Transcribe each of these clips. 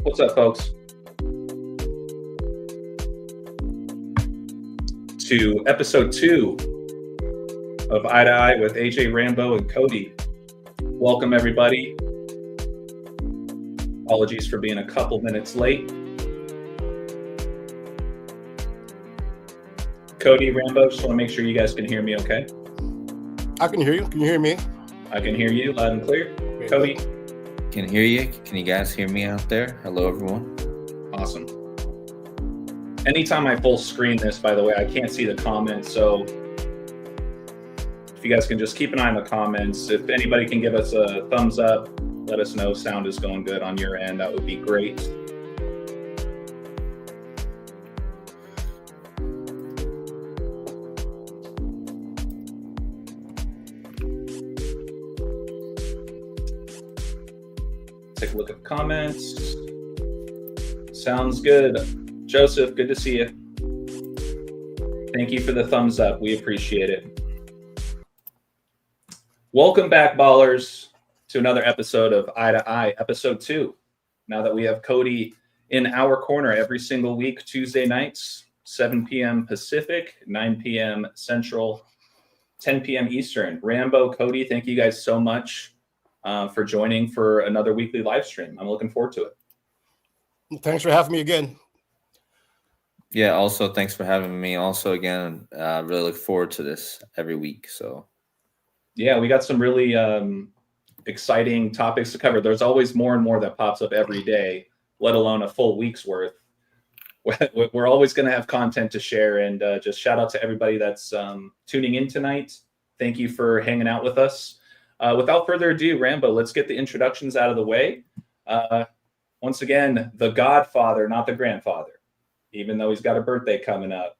What's up, folks? To episode 2 of Eye to Eye with AJ, Rambo, and KODI. Welcome, everybody. Apologies for being a couple minutes late. KODI, Rambo, just want to make sure you guys can hear me okay? I can hear you. Can you hear me? I can hear you loud and clear. Great. KODI? Can hear you. Can you guys hear me out there? Hello, everyone. Awesome. Anytime I full screen this, by the way, I can't see the comments, so if you guys can just keep an eye on the comments. If anybody can give us a thumbs up, let us know sound is going good on your end. That would be great. Take a look at the comments. Sounds good. Joseph, good to see you. Thank you for the thumbs up. We appreciate it. Welcome back, ballers, to another episode of Eye to Eye, episode 2. Now that we have KODI in our corner every single week, Tuesday nights, 7 p.m. Pacific, 9 p.m. Central, 10 p.m. Eastern. Rambo, KODI, thank you guys so much for joining for another weekly live stream. I'm looking forward to it. Thanks for having me again. Yeah, also, thanks for having me. Also, again, really look forward to this every week. So, yeah, we got some really exciting topics to cover. There's always more and more that pops up every day, let alone a full week's worth. We're always going to have content to share, and just shout out to everybody that's tuning in tonight. Thank you for hanging out with us. Without further ado, Rambo, let's get the introductions out of the way. Once again, the godfather, not the grandfather, even though he's got a birthday coming up.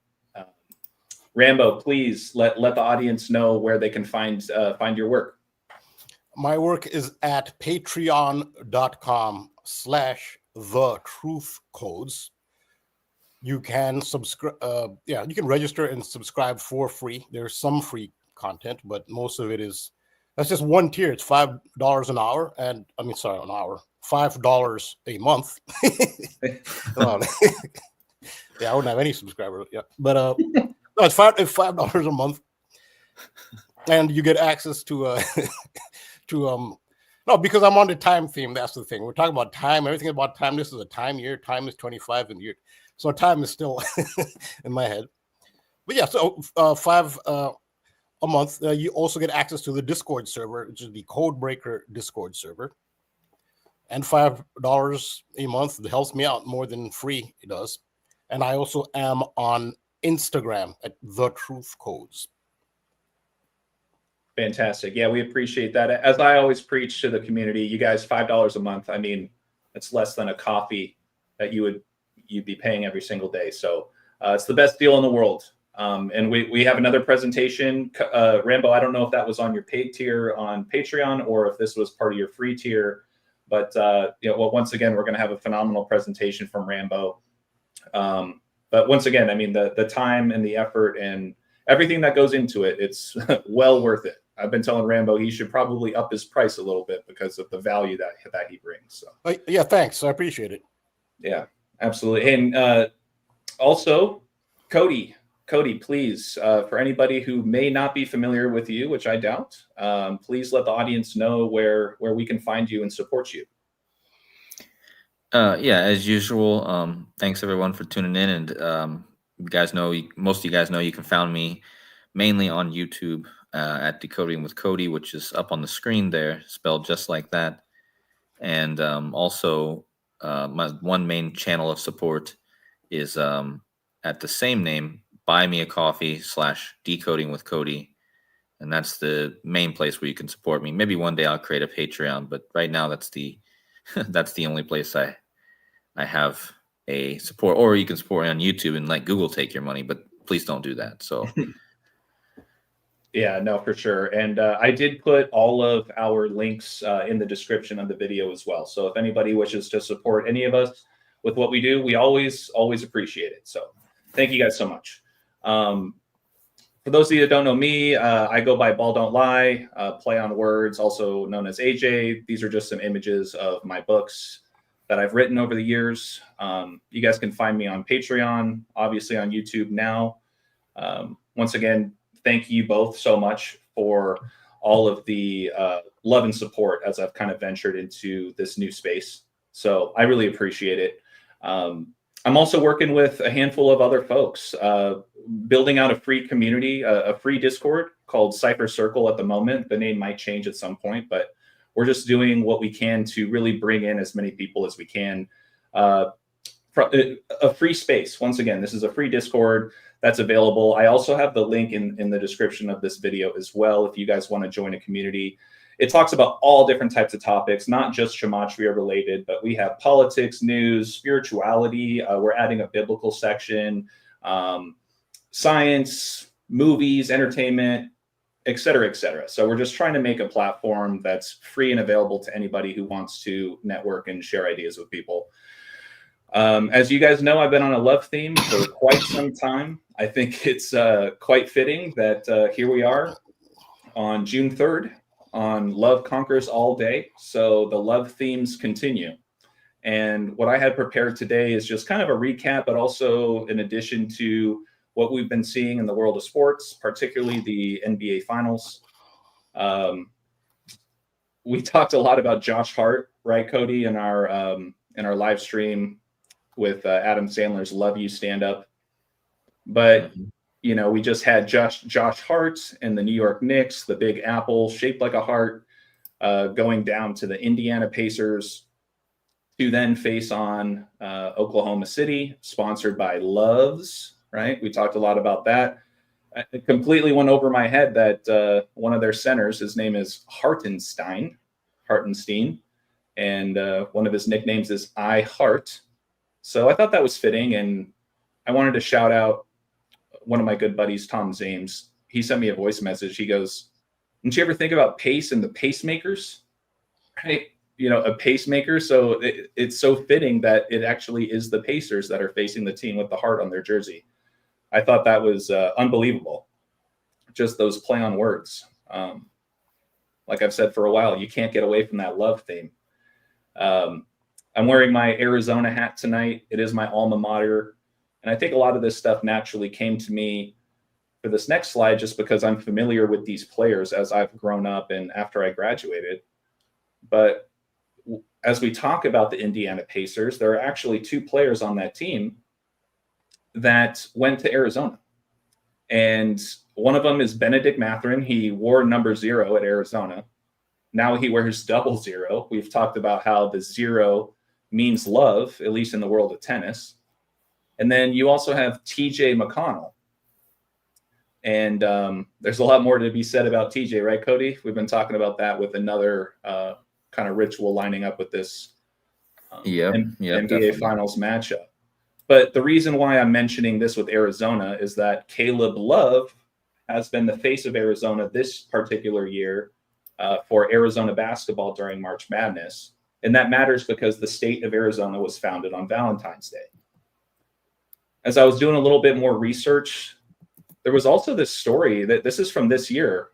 Rambo, please let the audience know where they can find your work. My work is at patreon.com/thetruthcodes. You can subscribe. You can register and subscribe for free. There's some free content, but most of it that's just one tier. It's $5 an hour, and $5 a month. Yeah, I wouldn't have any subscribers. Yeah, but no, it's $5 a month, and you get access to no, because I'm on the time theme. That's the thing. We're talking about time. Everything about time. This is a time year. Time is 25 in year, so time is still in my head. But yeah, so $5 a month. You also get access to the Discord server, which is the Codebreaker Discord server, and $5 a month helps me out more than free it does. And I also am on Instagram at The Truth Codes. Fantastic. Yeah, we appreciate that. As I always preach to the community, you guys, $5 a month. I mean, it's less than a coffee that you'd be paying every single day. So it's the best deal in the world. And we have another presentation. Rambo, I don't know if that was on your paid tier on Patreon or if this was part of your free tier. But once again, we're going to have a phenomenal presentation from Rambo. But once again, I mean, the time and the effort and everything that goes into it, it's well worth it. I've been telling Rambo he should probably up his price a little bit because of the value that he brings. So yeah, thanks. I appreciate it. Yeah, absolutely. And also, KODI, please, for anybody who may not be familiar with you, which I doubt, please let the audience know where we can find you and support you. Yeah, as usual, thanks everyone for tuning in. And you guys know, most of you guys know, you can find me mainly on YouTube at Decoding with KODI, which is up on the screen there, spelled just like that. And also, my one main channel of support is at the same name, Buy Me a Coffee /Decoding with KODI. And that's the main place where you can support me. Maybe one day I'll create a Patreon, but right now that's the only place I have a support. Or you can support me on YouTube and let Google take your money, but please don't do that. So yeah, no, for sure. And I did put all of our links in the description of the video as well. So if anybody wishes to support any of us with what we do, we always appreciate it. So thank you guys so much. For those of you that don't know me, I go by Balll Don't Lie, play on words, also known as AJ. These are just some images of my books. that I've written over the years. You guys can find me on Patreon, obviously on YouTube now. Once again, thank you both so much for all of the love and support as I've kind of ventured into this new space. So I really appreciate it. I'm also working with a handful of other folks, building out a free community, a free Discord called Cypher Circle at the moment. The name might change at some point, but we're just doing what we can to really bring in as many people as we can. A free space. Once again, this is a free Discord that's available. I also have the link in the description of this video as well if you guys want to join a community. It talks about all different types of topics, not just gematria related, but we have politics, news, spirituality. We're adding a biblical section, science, movies, entertainment, et cetera, et cetera. So we're just trying to make a platform that's free and available to anybody who wants to network and share ideas with people. As you guys know, I've been on a love theme for quite some time. I think it's quite fitting that here we are on June 3rd on Love Conquers All Day. So the love themes continue. And what I had prepared today is just kind of a recap, but also in addition to what we've been seeing in the world of sports, particularly the NBA Finals. We talked a lot about Josh Hart, right, Cody, in our live stream with Adam Sandler's "Love You" stand-up. But you know, we just had Josh Hart and the New York Knicks, the Big Apple shaped like a heart, going down to the Indiana Pacers to then face on Oklahoma City, sponsored by Loves, right? We talked a lot about that. It completely went over my head that one of their centers, his name is Hartenstein, and one of his nicknames is I Heart. So I thought that was fitting, and I wanted to shout out one of my good buddies, Tom Zames. He sent me a voice message. He goes, "Didn't you ever think about pace and the pacemakers?" Right? You know, a pacemaker. So it's so fitting that it actually is the Pacers that are facing the team with the heart on their jersey. I thought that was unbelievable. Just those play on words. Like I've said for a while, you can't get away from that love theme. I'm wearing my Arizona hat tonight. It is my alma mater. And I think a lot of this stuff naturally came to me for this next slide just because I'm familiar with these players as I've grown up and after I graduated. But as we talk about the Indiana Pacers, there are actually two players on that team that went to Arizona. And one of them is Benedict Mathurin. He wore number 0 at Arizona. Now he wears 00. We've talked about how the 0 means love, at least in the world of tennis. And then you also have TJ McConnell. And there's a lot more to be said about TJ, right, Cody? We've been talking about that with another kind of ritual lining up with this NBA definitely. Finals matchup. But the reason why I'm mentioning this with Arizona is that Caleb Love has been the face of Arizona this particular year for Arizona basketball during March Madness. And that matters because the state of Arizona was founded on Valentine's Day. As I was doing a little bit more research, there was also this story that this is from this year,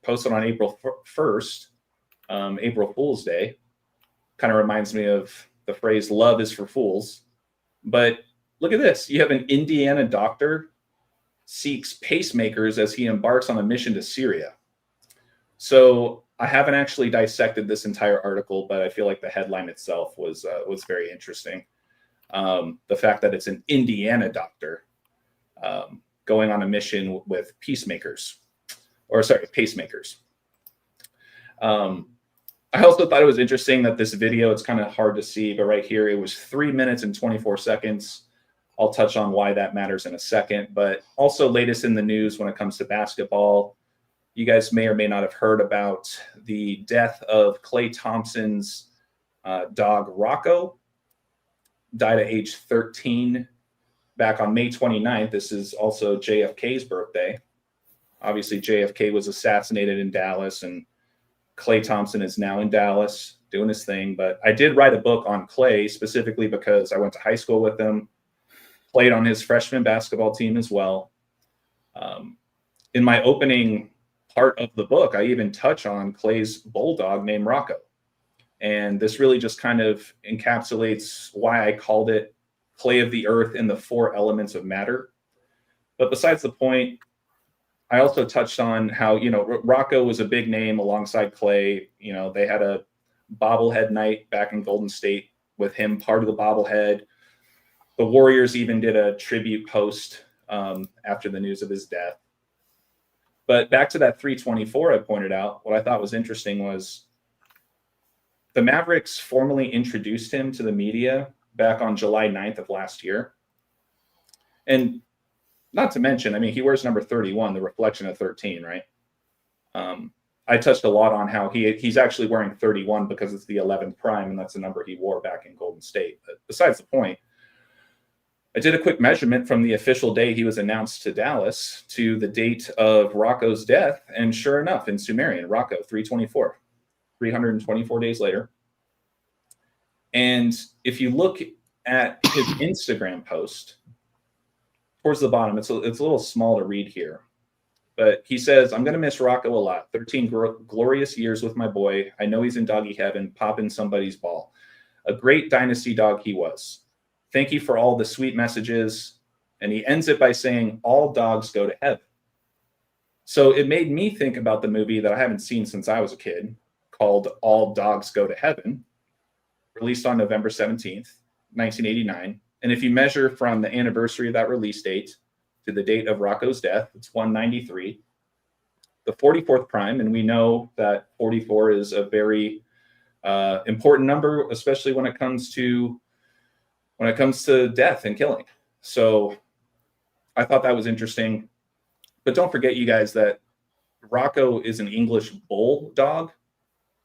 posted on April 1st, April Fool's Day. Kind of reminds me of the phrase, love is for fools. But look at this. You have an Indiana doctor seeks pacemakers as he embarks on a mission to Syria. So I haven't actually dissected this entire article, but I feel like the headline itself was very interesting. The fact that it's an Indiana doctor going on a mission with pacemakers. I also thought it was interesting that this video, it's kind of hard to see, but right here, it was 3 minutes and 24 seconds. I'll touch on why that matters in a second, but also latest in the news when it comes to basketball, you guys may or may not have heard about the death of Klay Thompson's dog, Rocco. Died at age 13 back on May 29th. This is also JFK's birthday. Obviously, JFK was assassinated in Dallas, and Klay Thompson is now in Dallas doing his thing. But I did write a book on Klay specifically because I went to high school with him, played on his freshman basketball team as well. In my opening part of the book, I even touch on Klay's bulldog named Rocco. And this really just kind of encapsulates why I called it Clay of the Earth in the 4 elements of matter. But besides the point, I also touched on how, Rocco was a big name alongside Clay. They had a bobblehead night back in Golden State with him part of the bobblehead. The Warriors even did a tribute post after the news of his death. But back to that 324 I pointed out, what I thought was interesting was the Mavericks formally introduced him to the media back on July 9th of last year. And not to mention, he wears number 31, the reflection of 13, right? I touched a lot on how he's actually wearing 31 because it's the 11th prime, and that's the number he wore back in Golden State. But besides the point, I did a quick measurement from the official day he was announced to Dallas to the date of Rocco's death, and sure enough, in Sumerian, Rocco, 324, 324 days later. And if you look at his Instagram post, towards the bottom, it's a little small to read here, but he says, "I'm going to miss Rocco a lot. 13 glorious years with my boy. I know he's in doggy heaven, popping somebody's ball. A great dynasty dog he was. Thank you for all the sweet messages." And he ends it by saying, "All dogs go to heaven." So it made me think about the movie that I haven't seen since I was a kid, called All Dogs Go to Heaven, released on November 17th, 1989. And if you measure from the anniversary of that release date to the date of Rocco's death, it's 193. The 44th prime, and we know that 44 is a very important number, especially when it comes to death and killing. So I thought that was interesting. But don't forget, you guys, that Rocco is an English bulldog.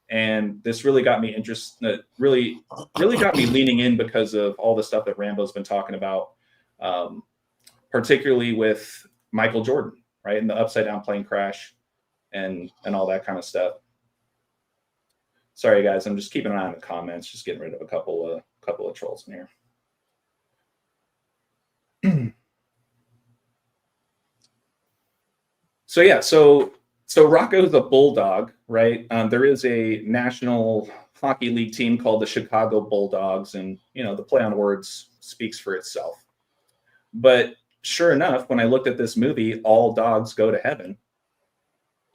And this really got me interested, really got me leaning in because of all the stuff that Rambo's been talking about, particularly with Michael Jordan, right? And the upside down plane crash and all that kind of stuff. Sorry, guys, I'm just keeping an eye on the comments, just getting rid of a couple of trolls in here. So Rocco's a bulldog, right? There is a National Hockey League team called the Chicago Bulldogs, and the play on words speaks for itself. But sure enough, when I looked at this movie, All Dogs Go to Heaven,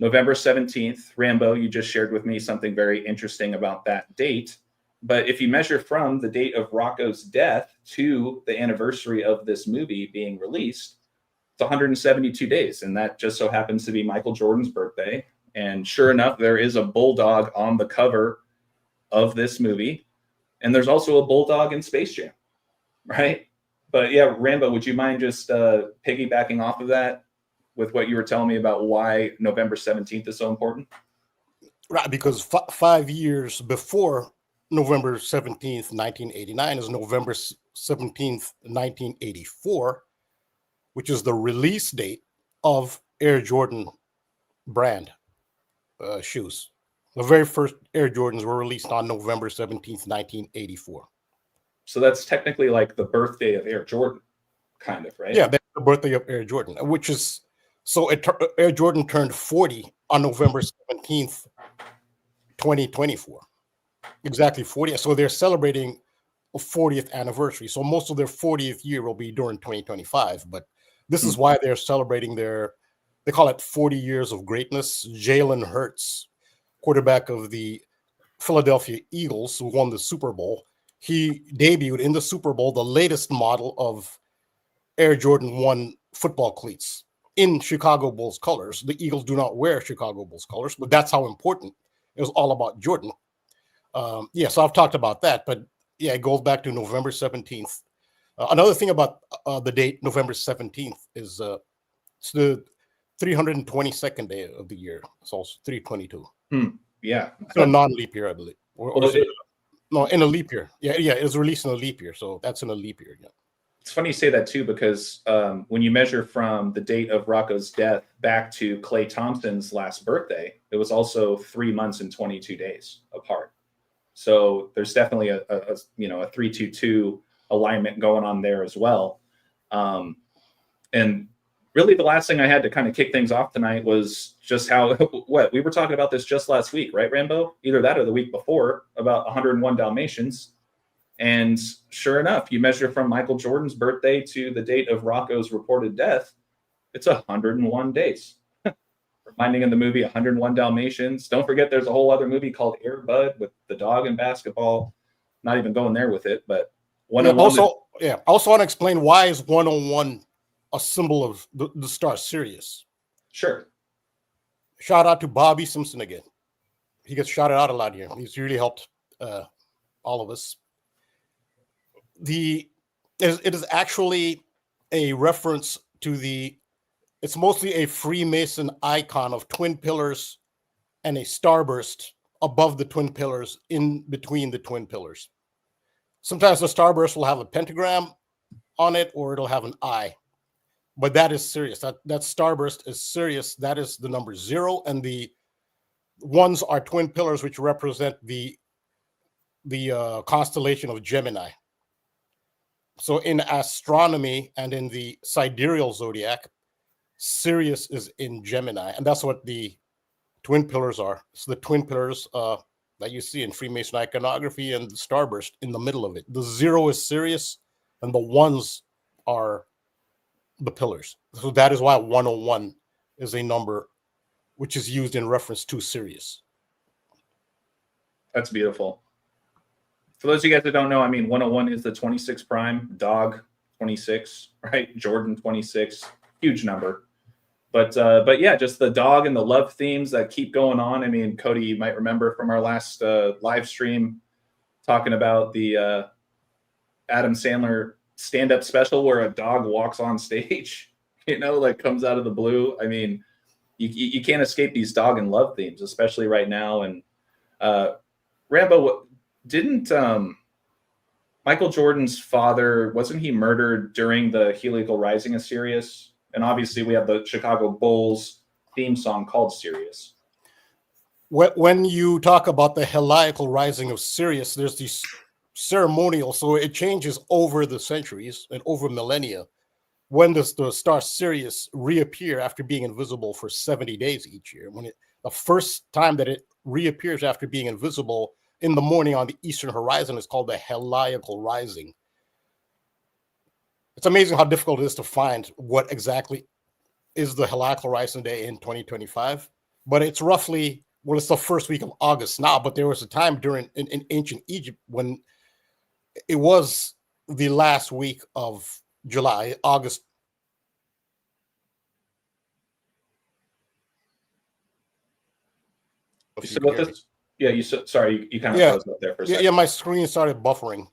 November 17th, Rambo, you just shared with me something very interesting about that date. But if you measure from the date of Rocco's death to the anniversary of this movie being released, it's 172 days, and that just so happens to be Michael Jordan's birthday. And sure enough, there is a bulldog on the cover of this movie, and there's also a bulldog in Space Jam, right? But yeah, Rambo, would you mind just piggybacking off of that with what you were telling me about why November 17th is so important? Right, because 5 years before November 17th, 1989 is November 17th, 1984, which is the release date of Air Jordan brand shoes. The very first Air Jordans were released on November 17th, 1984. So that's technically like the birthday of Air Jordan, kind of, right? Yeah, that's the birthday of Air Jordan, which is, so Air Jordan turned 40 on November 17th, 2024. Exactly 40. So they're celebrating a 40th anniversary. So most of their 40th year will be during 2025, but this is why they're celebrating they call it 40 years of greatness. Jalen Hurts, quarterback of the Philadelphia Eagles, who won the Super Bowl, he debuted in the Super Bowl the latest model of Air Jordan 1 football cleats in Chicago Bulls colors. The Eagles do not wear Chicago Bulls colors, but that's how important it was all about Jordan. So I've talked about that, but yeah, it goes back to November 17th. Another thing about the date, November 17th, is it's the 322nd day of the year. It's also 322. Yeah. It's a non-leap year, I believe. No, in a leap year. Yeah, it was released in a leap year, so that's in a leap year. Yeah. It's funny you say that too, because when you measure from the date of Rocco's death back to Klay Thompson's last birthday, it was also 3 months and 22 days apart. So there's definitely a 3-2-2 alignment going on there as well. And really the last thing I had to kind of kick things off tonight was just how what we were talking about this just last week, right, Rambo? Either that or the week before about 101 Dalmatians. And sure enough, you measure from Michael Jordan's birthday to the date of Rocco's reported death, it's 101 days. Reminding in the movie 101 Dalmatians. Don't forget there's a whole other movie called Air Bud with the dog and basketball. Not even going there with it, but 101. I also want to explain why is 101 a symbol of the star Sirius. Sure. Shout out to Bobby Simpson again. He gets shouted out a lot here. He's really helped all of us. It is actually a reference to it's mostly a Freemason icon of twin pillars and a starburst above the twin pillars, in between the twin pillars. Sometimes the starburst will have a pentagram on it, or it'll have an eye. But that is Sirius. That starburst is Sirius. That is the number 0, and the ones are twin pillars, which represent the constellation of Gemini. So in astronomy and in the sidereal zodiac, Sirius is in Gemini, and that's what the twin pillars are. So the twin pillars that you see in Freemason iconography, and the starburst in the middle of it. The 0 is Sirius, and the 1s are the pillars. So that is why 101 is a number which is used in reference to Sirius. That's beautiful. For those of you guys that don't know, I mean, 101 is the 26 prime, dog 26, right? Jordan 26, huge number. But yeah, just the dog and the love themes that keep going on. I mean, Cody, you might remember from our last live stream talking about the Adam Sandler stand-up special where a dog walks on stage, like comes out of the blue. I mean, you can't escape these dog and love themes, especially right now. And Rambo, didn't Michael Jordan's father, wasn't he murdered during the heliacal rising of Sirius? And obviously we have the Chicago Bulls theme song called Sirius. When you talk about the heliacal rising of Sirius, there's these ceremonial, so it changes over the centuries and over millennia. When does the star Sirius reappear after being invisible for 70 days each year? The first time that it reappears after being invisible in the morning on the eastern horizon is called the heliacal rising. It's amazing how difficult it is to find what exactly is the heliacal rising day in 2025, but it's roughly, it's the first week of August now, but there was a time in ancient Egypt when it was the last week of July, August. So what this? Yeah, sorry, you kind of froze up there for a second. Yeah, my screen started buffering.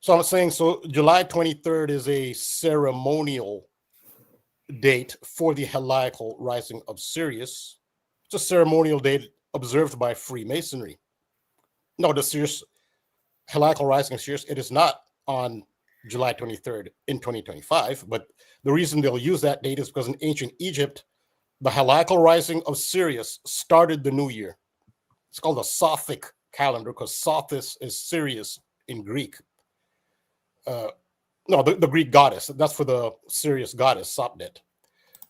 So I'm saying, so July 23rd is a ceremonial date for the heliacal rising of Sirius. It's a ceremonial date observed by Freemasonry. No, the Sirius heliacal rising of Sirius, it is not on July 23rd in 2025, but the reason they'll use that date is because in ancient Egypt, the heliacal rising of Sirius started the new year. It's called a Sothic calendar because Sothis is Sirius in Greek. No, the Greek goddess. That's for the Sirius goddess, Sopdet.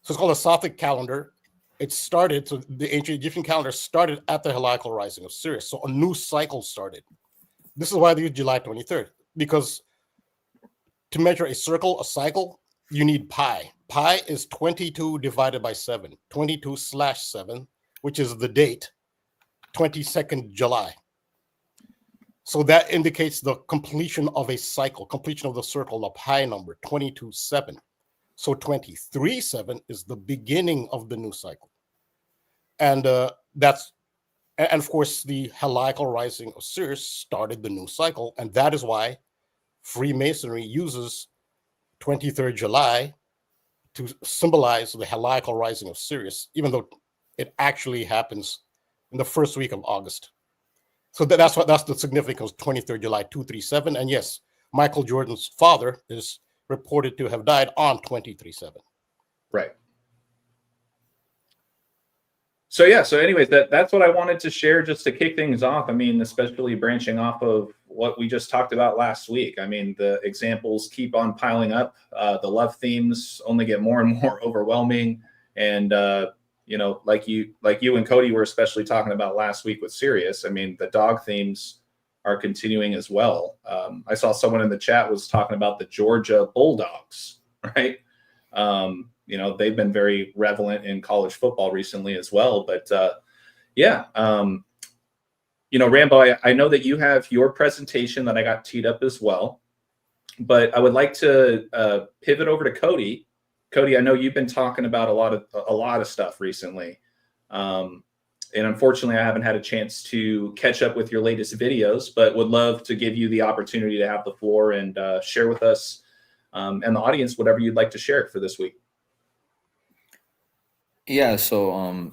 So it's called a Sothic calendar. It started, so the ancient Egyptian calendar started at the heliacal rising of Sirius. So a new cycle started. This is why they use July 23rd, because to measure a circle, a cycle, you need pi. Pi is 22 divided by 7, 22/7, which is the date, 22nd July. So that indicates the completion of a cycle, completion of the circle, the pi number, 22/7. So 23/7 is the beginning of the new cycle. And and of course, the heliacal rising of Sirius started the new cycle. And that is why Freemasonry uses 23rd July to symbolize the heliacal rising of Sirius, even though it actually happens in the first week of August. So that's the significance, 23rd July 237. And yes, Michael Jordan's father is reported to have died on 23/7. Right. So yeah, so anyways, that's what I wanted to share just to kick things off. I mean, especially branching off of what we just talked about last week. I mean, the examples keep on piling up. The love themes only get more and more overwhelming. And, like you and Cody were especially talking about last week with Sirius, I mean, the dog themes are continuing as well. I saw someone in the chat was talking about the Georgia Bulldogs, right? They've been very relevant in college football recently as well. But Rambo, I know that you have your presentation that I got teed up as well, but I would like to pivot over to Cody. Cody, I know you've been talking about a lot of stuff recently. And unfortunately, I haven't had a chance to catch up with your latest videos, but would love to give you the opportunity to have the floor and share with us and the audience whatever you'd like to share for this week. Yeah, so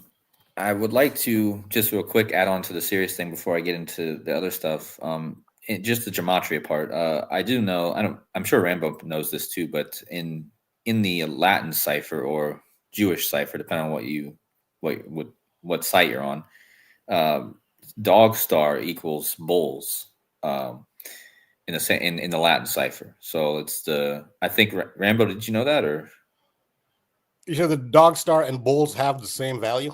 I would like to just real quick add on to the serious thing before I get into the other stuff. Just the gematria part. I do know. I'm sure Rambo knows this too, but in the Latin cipher or Jewish cipher, depending on what site you're on, dog star equals bulls in the Latin cipher. So it's I think Rambo, did you know that, or? You said the dog star and bulls have the same value?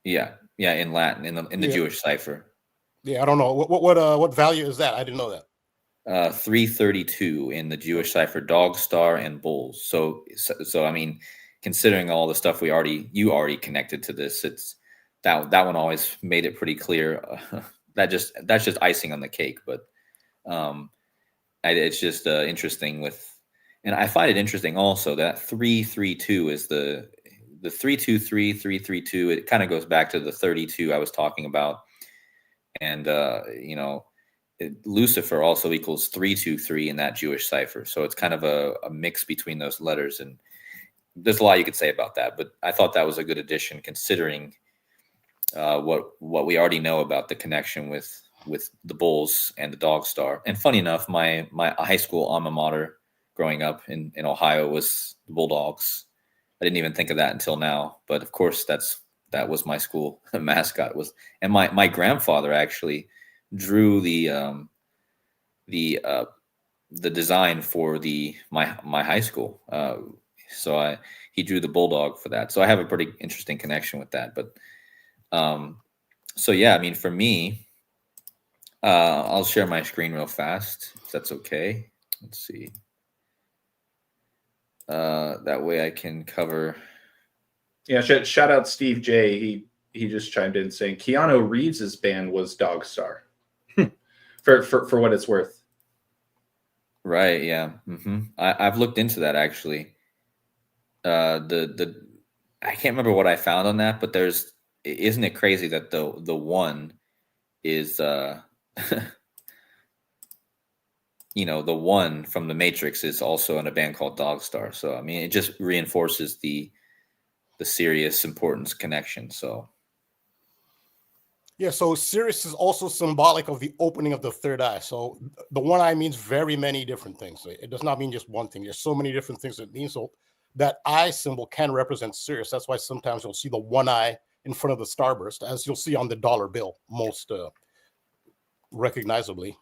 Yeah, in Latin, in the Jewish cipher. Yeah, I don't know what value is that. I didn't know that. 332 in the Jewish cipher, dog star and bulls. So I mean, considering all the stuff you already connected to this, it's that one always made it pretty clear. That's just icing on the cake. But it's just interesting and I find it interesting also that 332 is the 323, 332. It kind of goes back to the 32 I was talking about, and Lucifer also equals 323 in that Jewish cipher. So it's kind of a mix between those letters, and there's a lot you could say about that. But I thought that was a good addition, considering what we already know about the connection with the bulls and the dog star. And funny enough, my high school alma mater growing up in Ohio was the Bulldogs. I didn't even think of that until now, but of course that was my school mascot and my grandfather actually drew the design for my high school. So he drew the bulldog for that. So I have a pretty interesting connection with that. But so yeah, I mean, for me, I'll share my screen real fast, if that's okay. Let's see. That way I can cover. Yeah, shout out Steve J. He just chimed in saying Keanu Reeves's band was Dog Star. for what it's worth. Right. Yeah. Mm-hmm. I've looked into that actually. I can't remember what I found on that, but isn't it crazy that the one is the one from the Matrix is also in a band called Dog Star. So I mean, it just reinforces the Sirius importance connection. So yeah, so Sirius is also symbolic of the opening of the third eye. So the one eye means very many different things. It does not mean just one thing. There's so many different things it means. So that eye symbol can represent Sirius. That's why sometimes you'll see the one eye in front of the starburst, as you'll see on the dollar bill most recognizably.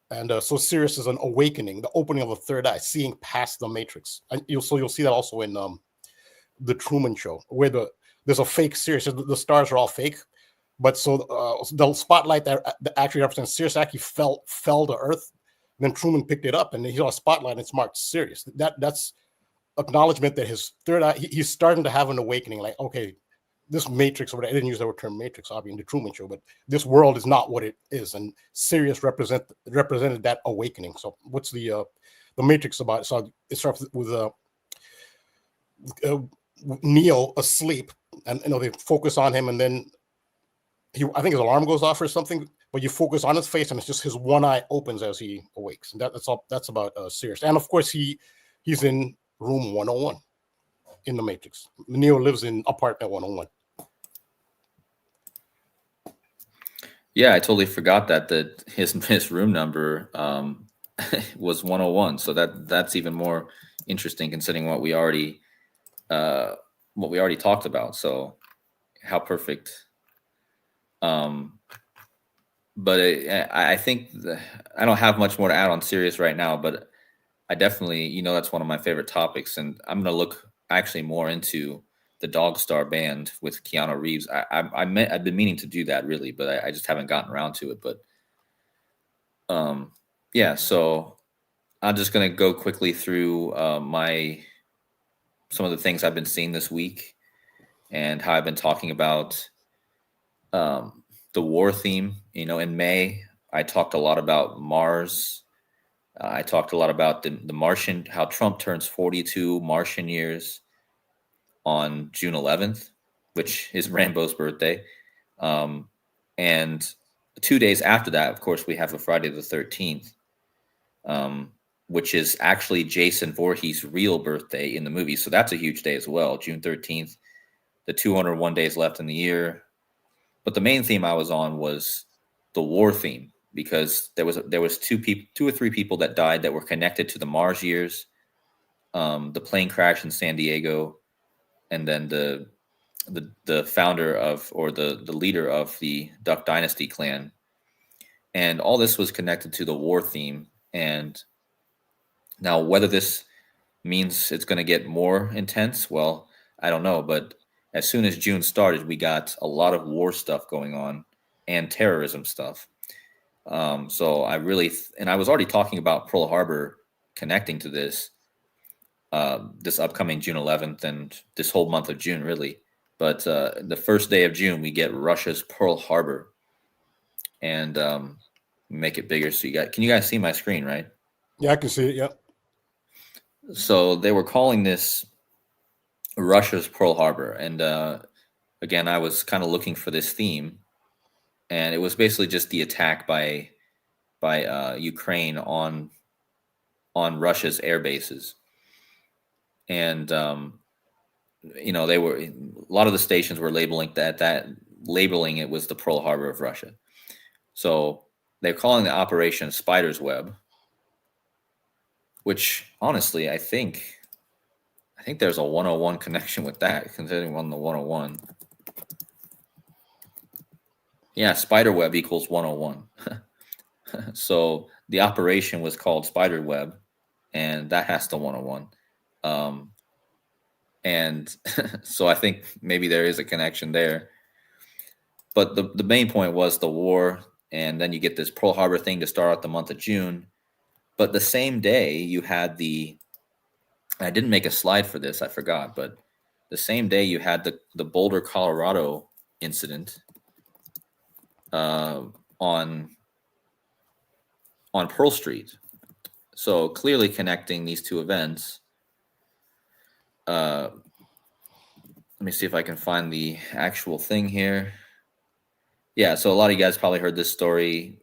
And so Sirius is an awakening, the opening of a third eye, seeing past the Matrix. And you'll see that also in the Truman Show, where there's a fake Sirius. The stars are all fake, but so the spotlight that actually represents Sirius actually fell to Earth. Then Truman picked it up, and he saw a spotlight, and it's marked Sirius. That's acknowledgement that his third eye. He's starting to have an awakening. Like, okay, this Matrix, or I didn't use the term Matrix, obviously, in the Truman Show, but this world is not what it is, and Sirius represented that awakening. So, what's the Matrix about? So it starts with Neo asleep, and they focus on him, and then I think his alarm goes off or something. But you focus on his face, and it's just his one eye opens as he awakes, and that's all. That's about Sirius, and of course he's in room 101 in the Matrix. Neo lives in apartment 101. Yeah, I totally forgot that his room number was 101. So that's even more interesting, considering what we already talked about. So how perfect but I think I don't have much more to add on Sirius right now, but I definitely, that's one of my favorite topics, and I'm going to look actually more into the Dog Star Band with Keanu Reeves. I've been meaning to do that really, but I just haven't gotten around to it. But yeah, so I'm just going to go quickly through some of the things I've been seeing this week and how I've been talking about the war theme. In May, I talked a lot about Mars. I talked a lot about the Martian, how Trump turns 42 Martian years on June 11th, which is Rambo's birthday. And 2 days after that, of course, we have a Friday the 13th, which is actually Jason Voorhees' real birthday in the movie. So that's a huge day as well, June 13th, the 201 days left in the year. But the main theme I was on was the war theme, because there was two or three people that died that were connected to the Mars years, the plane crash in San Diego, and then the founder of, or the leader of the Duck Dynasty clan. And all this was connected to the war theme. And now whether this means it's going to get more intense, well, I don't know. But as soon as June started, we got a lot of war stuff going on and terrorism stuff. So I really, and I was already talking about Pearl Harbor connecting to this upcoming June 11th and this whole month of June, really. But the first day of June, we get Russia's Pearl Harbor, and make it bigger. So can you guys see my screen, right? Yeah, I can see it. Yep. So they were calling this Russia's Pearl Harbor. And again, I was kind of looking for this theme, and it was basically just the attack by Ukraine on Russia's air bases. And they were, a lot of the stations were labeling labeling it was the Pearl Harbor of Russia. So they're calling the operation Spider's Web, which honestly, I think there's a 101 connection with that, considering on the 101. Yeah, spider web equals 101. So the operation was called Spider Web, and that has the 101. And so I think maybe there is a connection there. But the main point was the war, and then you get this Pearl Harbor thing to start out the month of June. But the same day you had I didn't make a slide for this, I forgot, but the same day you had the Boulder, Colorado incident on Pearl Street. So clearly connecting these two events. Let me see if I can find the actual thing here. Yeah, so a lot of you guys probably heard this story.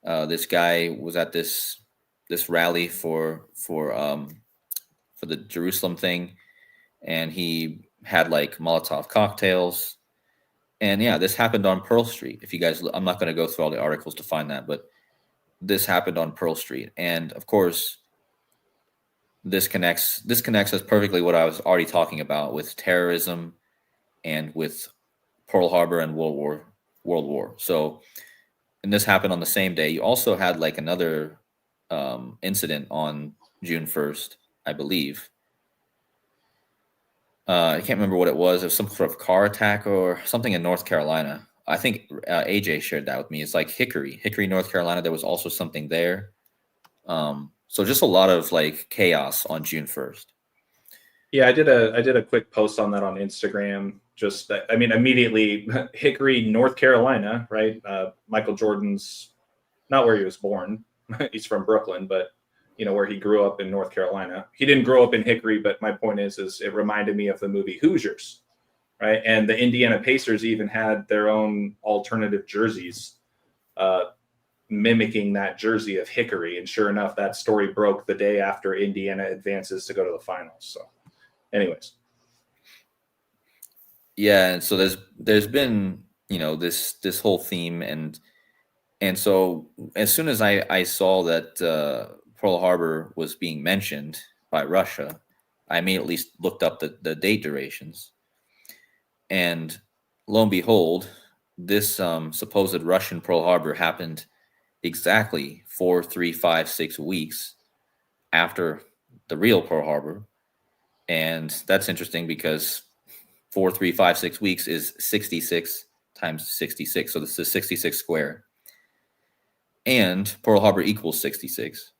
This guy was at this rally for the Jerusalem thing, and he had like Molotov cocktails. And yeah, this happened on Pearl Street. If you guys, I'm not going to go through all the articles to find that, but this happened on Pearl Street. And of course, this connects us perfectly what I was already talking about with terrorism and with Pearl Harbor and World War. So, and this happened on the same day. You also had like another incident on June 1st, I believe. I can't remember what it was. It was some sort of car attack or something in North Carolina. I think AJ shared that with me. It's like Hickory, North Carolina. There was also something there. So just a lot of like chaos on June 1st. Yeah, I did a quick post on that on Instagram. Just, I mean, immediately Hickory, North Carolina, right? Michael Jordan's, not where he was born. He's from Brooklyn, but where he grew up in North Carolina. He didn't grow up in Hickory, but my point is it reminded me of the movie Hoosiers, right? And the Indiana Pacers even had their own alternative jerseys, mimicking that jersey of Hickory. And sure enough, that story broke the day after Indiana advances to go to the finals. So anyways. Yeah. And so there's been, this whole theme. And so as soon as I saw that Pearl Harbor was being mentioned by Russia, I immediately looked up the date durations. And lo and behold, this supposed Russian Pearl Harbor happened exactly 4, 3, 5, 6 weeks after the real Pearl Harbor. And that's interesting because 4, 3, 5, 6 weeks is 66 times 66. So this is 66 square. And Pearl Harbor equals 66.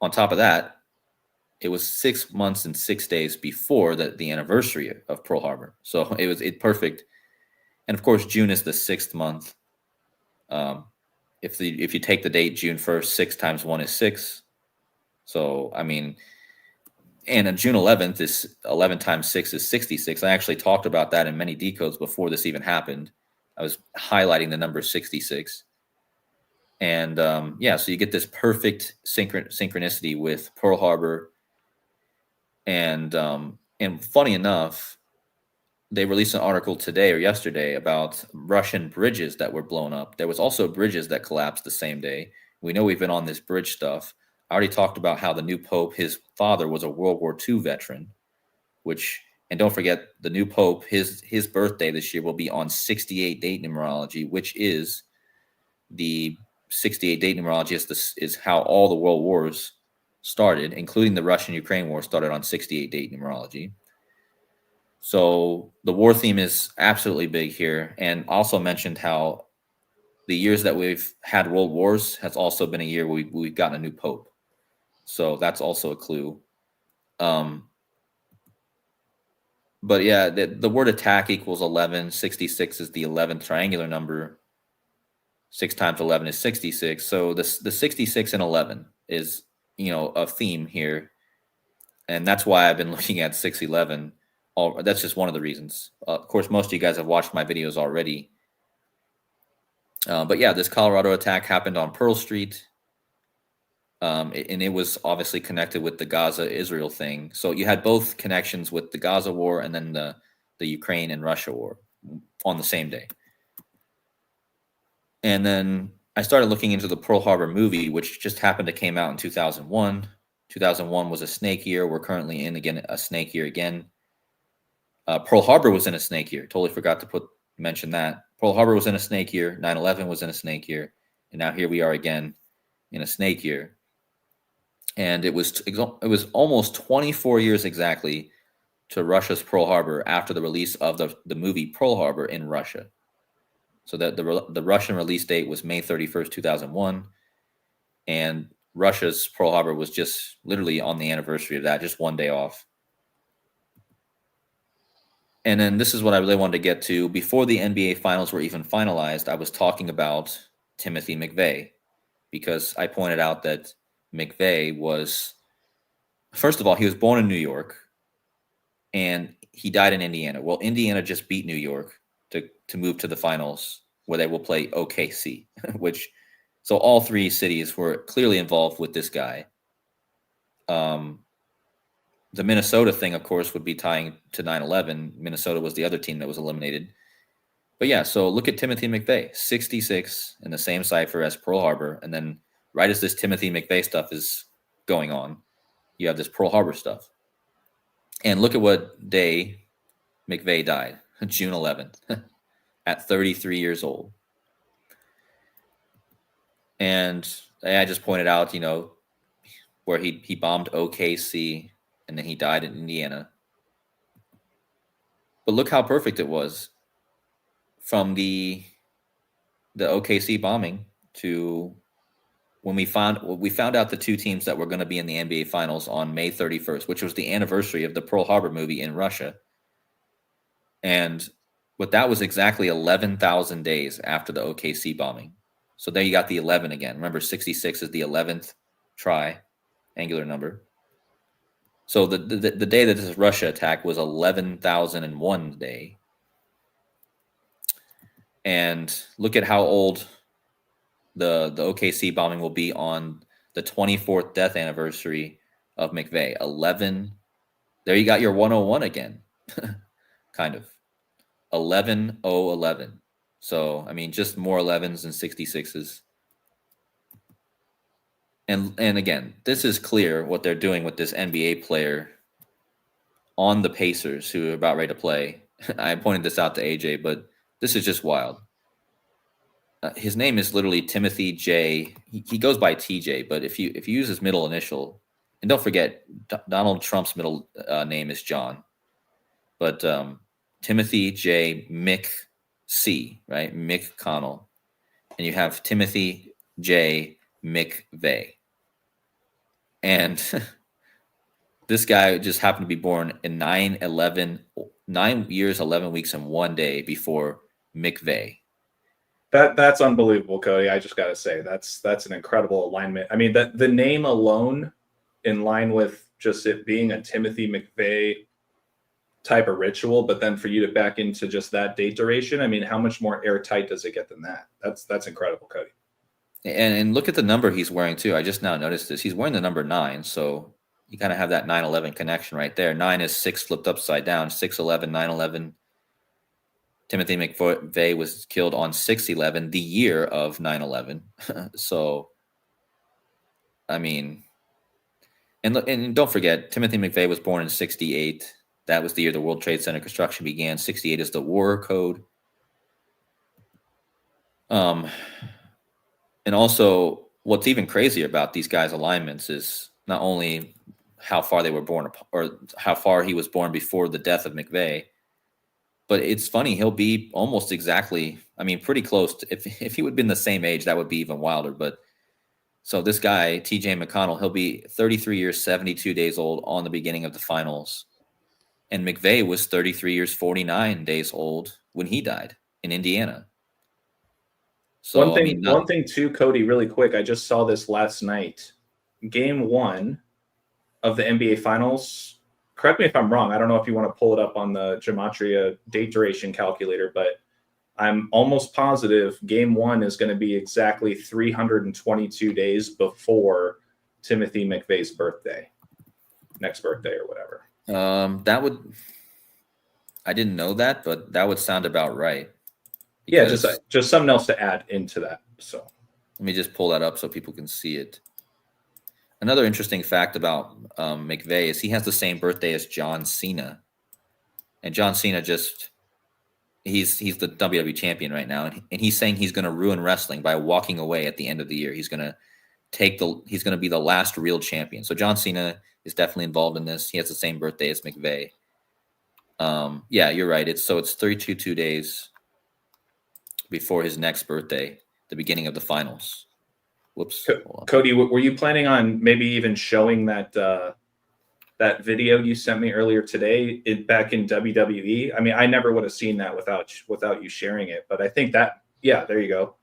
On top of that, it was 6 months and 6 days before the anniversary of Pearl Harbor. So it was perfect. And of course, June is the 6th month. If you take the date June 1st, 6 times 1 is 6. So, I mean, and June 11th is 11 times 6 is 66. I actually talked about that in many decodes before this even happened. I was highlighting the number 66. And yeah, so you get this perfect synchronicity with Pearl Harbor. And funny enough, they released an article today or yesterday about Russian bridges that were blown up. There was also bridges that collapsed the same day. We know we've been on this bridge stuff. I already talked about how the new Pope, his father was a World War II veteran, and don't forget, the new Pope, his birthday this year will be on 68 date numerology, which is the 68 date numerology is how all the world wars started, including the Russian-Ukraine war started on 68 date numerology. So the war theme is absolutely big here, and also mentioned how the years that we've had world wars has also been a year where we've gotten a new Pope. So that's also a clue. But yeah, the word attack equals 11. 66 is the 11th triangular number. 6 times 11 is 66. So the 66 and 11 is, a theme here. And that's why I've been looking at 611. That's just one of the reasons. Of course, most of you guys have watched my videos already. But yeah, this Colorado attack happened on Pearl Street. And it was obviously connected with the Gaza-Israel thing. So you had both connections with the Gaza war and then the Ukraine and Russia war on the same day. And then I started looking into the Pearl Harbor movie, which just happened to came out in 2001. 2001 was a snake year. We're currently in, again, a snake year again. Pearl Harbor was in a snake year. Totally forgot to mention that. Pearl Harbor was in a snake year. 9/11 was in a snake year. And now here we are again in a snake year. And it was almost 24 years exactly to Russia's Pearl Harbor after the release of the movie Pearl Harbor in Russia. So that the Russian release date was May 31st, 2001. And Russia's Pearl Harbor was just literally on the anniversary of that, just one day off. And then this is what I really wanted to get to. Before the NBA finals were even finalized, I was talking about Timothy McVeigh, because I pointed out that McVeigh was, first of all, he was born in New York and he died in Indiana. Well, Indiana just beat New York to move to the finals, where they will play OKC, so all three cities were clearly involved with this guy. The Minnesota thing, of course, would be tying to 9/11. Minnesota was the other team that was eliminated. But yeah, so look at Timothy McVeigh, 66 in the same cipher as Pearl Harbor. And then right as this Timothy McVeigh stuff is going on, you have this Pearl Harbor stuff. And look at what day McVeigh died, June 11th, at 33 years old. And I just pointed out, where he bombed OKC and then he died in Indiana. But look how perfect it was from the OKC bombing to when we found out the two teams that were going to be in the NBA finals on May 31st, which was the anniversary of the Pearl Harbor movie in Russia. And that was exactly 11,000 days after the OKC bombing. So there you got the 11 again. Remember, 66 is the 11th triangular number. So the day that this Russia attack was 11,001 day. And look at how old the OKC bombing will be on the 24th death anniversary of McVeigh. 11. There you got your 101 again. Kind of. 11,011. So, I mean, just more 11s and 66s. And again, this is clear what they're doing with this NBA player on the Pacers who are about ready to play. I pointed this out to AJ, but this is just wild. his name is literally Timothy J. He goes by TJ, but if you use his middle initial, and don't forget Donald Trump's middle name is John, but Timothy J. Mick C. Right, Mick Connell, and you have Timothy J. McVeigh, and this guy just happened to be born in 9 years, 11 weeks, and 1 day before McVeigh. That's unbelievable, Cody. I just got to say that's an incredible alignment. I mean, the name alone, in line with just it being a Timothy McVeigh type of ritual, but then for you to back into just that date duration, I mean, how much more airtight does it get than that? That's incredible, Cody. And look at the number he's wearing too. I just now noticed this. He's wearing the number 9, so you kind of have that 9/11 connection right there. 9 is 6 flipped upside down. 6/11, 9/11. Timothy McVeigh was killed on 6/11, the year of 9/11. So, I mean, and don't forget, Timothy McVeigh was born in 68. That was the year the World Trade Center construction began. 68 is the war code. And also, what's even crazier about these guys' alignments is not only how far they were born, or how far he was born before the death of McVeigh, but it's funny, he'll be almost exactly, I mean, pretty close to, if he would have been the same age, that would be even wilder. But so this guy, TJ McConnell, he'll be 33 years, 72 days old on the beginning of the finals. And McVeigh was 33 years, 49 days old when he died in Indiana. So one thing too, Cody, really quick. I just saw this last night. Game 1 of the NBA Finals. Correct me if I'm wrong. I don't know if you want to pull it up on the Gematria date duration calculator, but I'm almost positive Game 1 is going to be exactly 322 days before Timothy McVeigh's birthday, next birthday or whatever. I didn't know that, but that would sound about right. Yeah, just something else to add into that. So let me just pull that up so people can see it. Another interesting fact about McVeigh is he has the same birthday as John Cena, and John Cena he's the WWE champion right now, and he's saying he's going to ruin wrestling by walking away at the end of the year. He's going to be the last real champion. So John Cena is definitely involved in this. He has the same birthday as McVeigh. Yeah, you're right. It's 322 days before his next birthday, the beginning of the finals. Whoops. Cody, were you planning on maybe even showing that that video you sent me earlier today back in WWE? I mean, I never would have seen that without you sharing it. But I think that, yeah, there you go.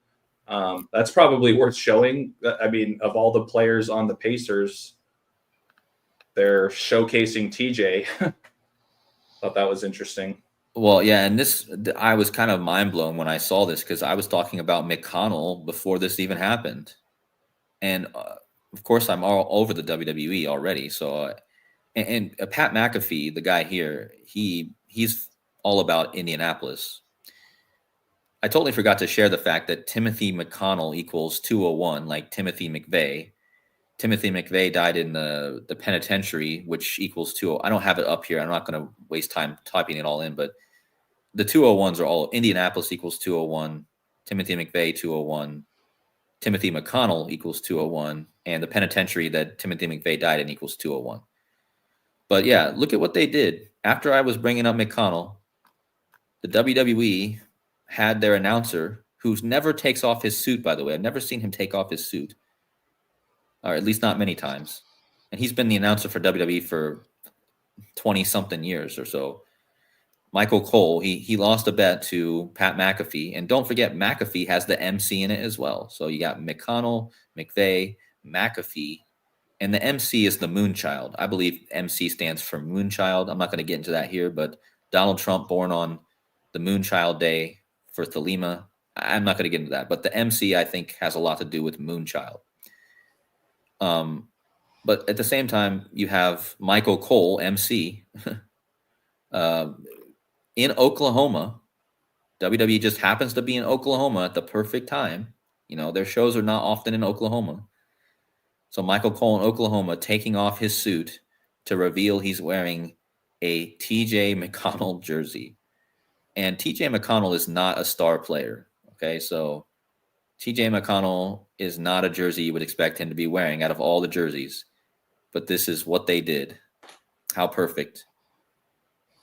That's probably worth showing. I mean, of all the players on the Pacers, they're showcasing TJ. Thought that was interesting. Well, yeah, and I was kind of mind blown when I saw this, because I was talking about McConnell before this even happened. And of course, I'm all over the WWE already. So, and Pat McAfee, the guy here, he's all about Indianapolis. I totally forgot to share the fact that Timothy McConnell equals 201, like Timothy McVeigh. Timothy McVeigh died in the penitentiary, which equals 20. I don't have it up here. I'm not going to waste time typing it all in, but the 201s are all Indianapolis equals 201, Timothy McVeigh 201. Timothy McConnell equals 201, and the penitentiary that Timothy McVeigh died in equals 201. But yeah, look at what they did. After I was bringing up McConnell, the WWE had their announcer, who never takes off his suit, by the way. I've never seen him take off his suit, or at least not many times. And he's been the announcer for WWE for 20-something years or so. Michael Cole, he lost a bet to Pat McAfee. And don't forget, McAfee has the MC in it as well. So you got McConnell, McVeigh, McAfee, and the MC is the Moonchild. I believe MC stands for Moonchild. I'm not going to get into that here, but Donald Trump born on the Moonchild Day for Thelema. I'm not going to get into that. But the MC, I think, has a lot to do with Moonchild. But at the same time, you have Michael Cole, MC, in Oklahoma. WWE just happens to be in Oklahoma at the perfect time. You know, their shows are not often in Oklahoma. So Michael Cole in Oklahoma taking off his suit to reveal he's wearing a TJ McConnell jersey. And TJ McConnell is not a star player. Okay, so TJ McConnell is not a jersey you would expect him to be wearing out of all the jerseys, but this is what they did. How perfect.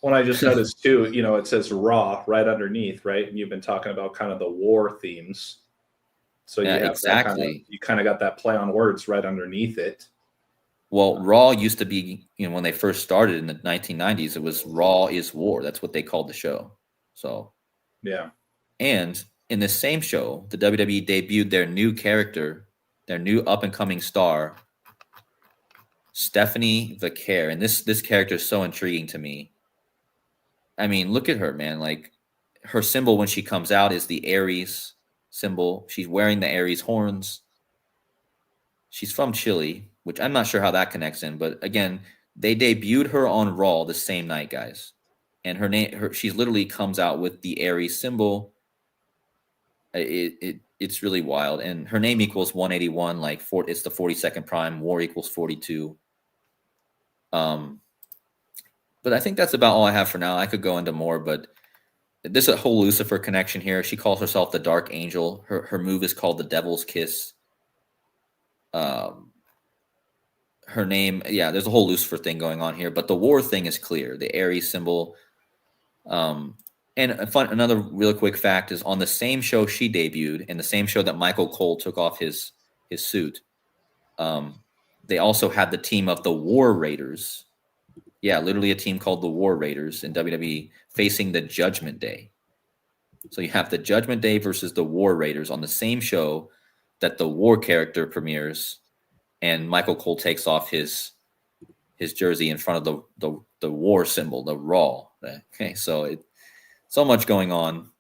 Well, I just noticed too, it says Raw right underneath, right? And you've been talking about kind of the war themes. So you Yeah, have exactly. you kind of got that play on words right underneath it. Well, Raw used to be, when they first started in the 1990s, it was Raw is War. That's what they called the show. So, yeah. And in the same show, the WWE debuted their new character, their new up and coming star, Stephanie Vaquer. And this character is so intriguing to me. I mean, look at her, man. Like, her symbol when she comes out is the Aries symbol. She's wearing the Aries horns. She's from Chile, which I'm not sure how that connects in, but again, they debuted her on Raw the same night, guys. And she literally comes out with the Aries symbol. It's really wild. And her name equals 181, it's the 42nd prime. War equals 42. But I think that's about all I have for now. I could go into more, but there's a whole Lucifer connection here. She calls herself the Dark Angel. Her move is called the Devil's Kiss. Her name, there's a whole Lucifer thing going on here, but the war thing is clear. The Aries symbol. And another real quick fact is on the same show she debuted, and the same show that Michael Cole took off his suit. They also had the team of the War Raiders. Yeah, literally a team called the War Raiders in WWE facing the Judgment Day. So you have the Judgment Day versus the War Raiders on the same show that the War character premieres, and Michael Cole takes off his jersey in front of the War symbol, the Raw. Okay, so so much going on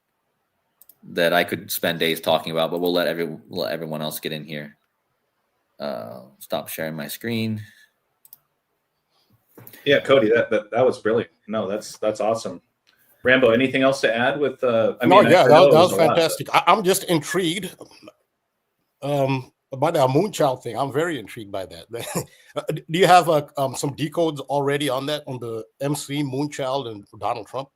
that I could spend days talking about, but we'll let everyone else get in here. Stop sharing my screen. Yeah, Cody, that was brilliant. No, that's awesome. Rambo, anything else to add with that was fantastic. I'm just intrigued about the Moonchild thing. I'm very intrigued by that. Do you have some decodes already on that, on the MC Moonchild and Donald Trump?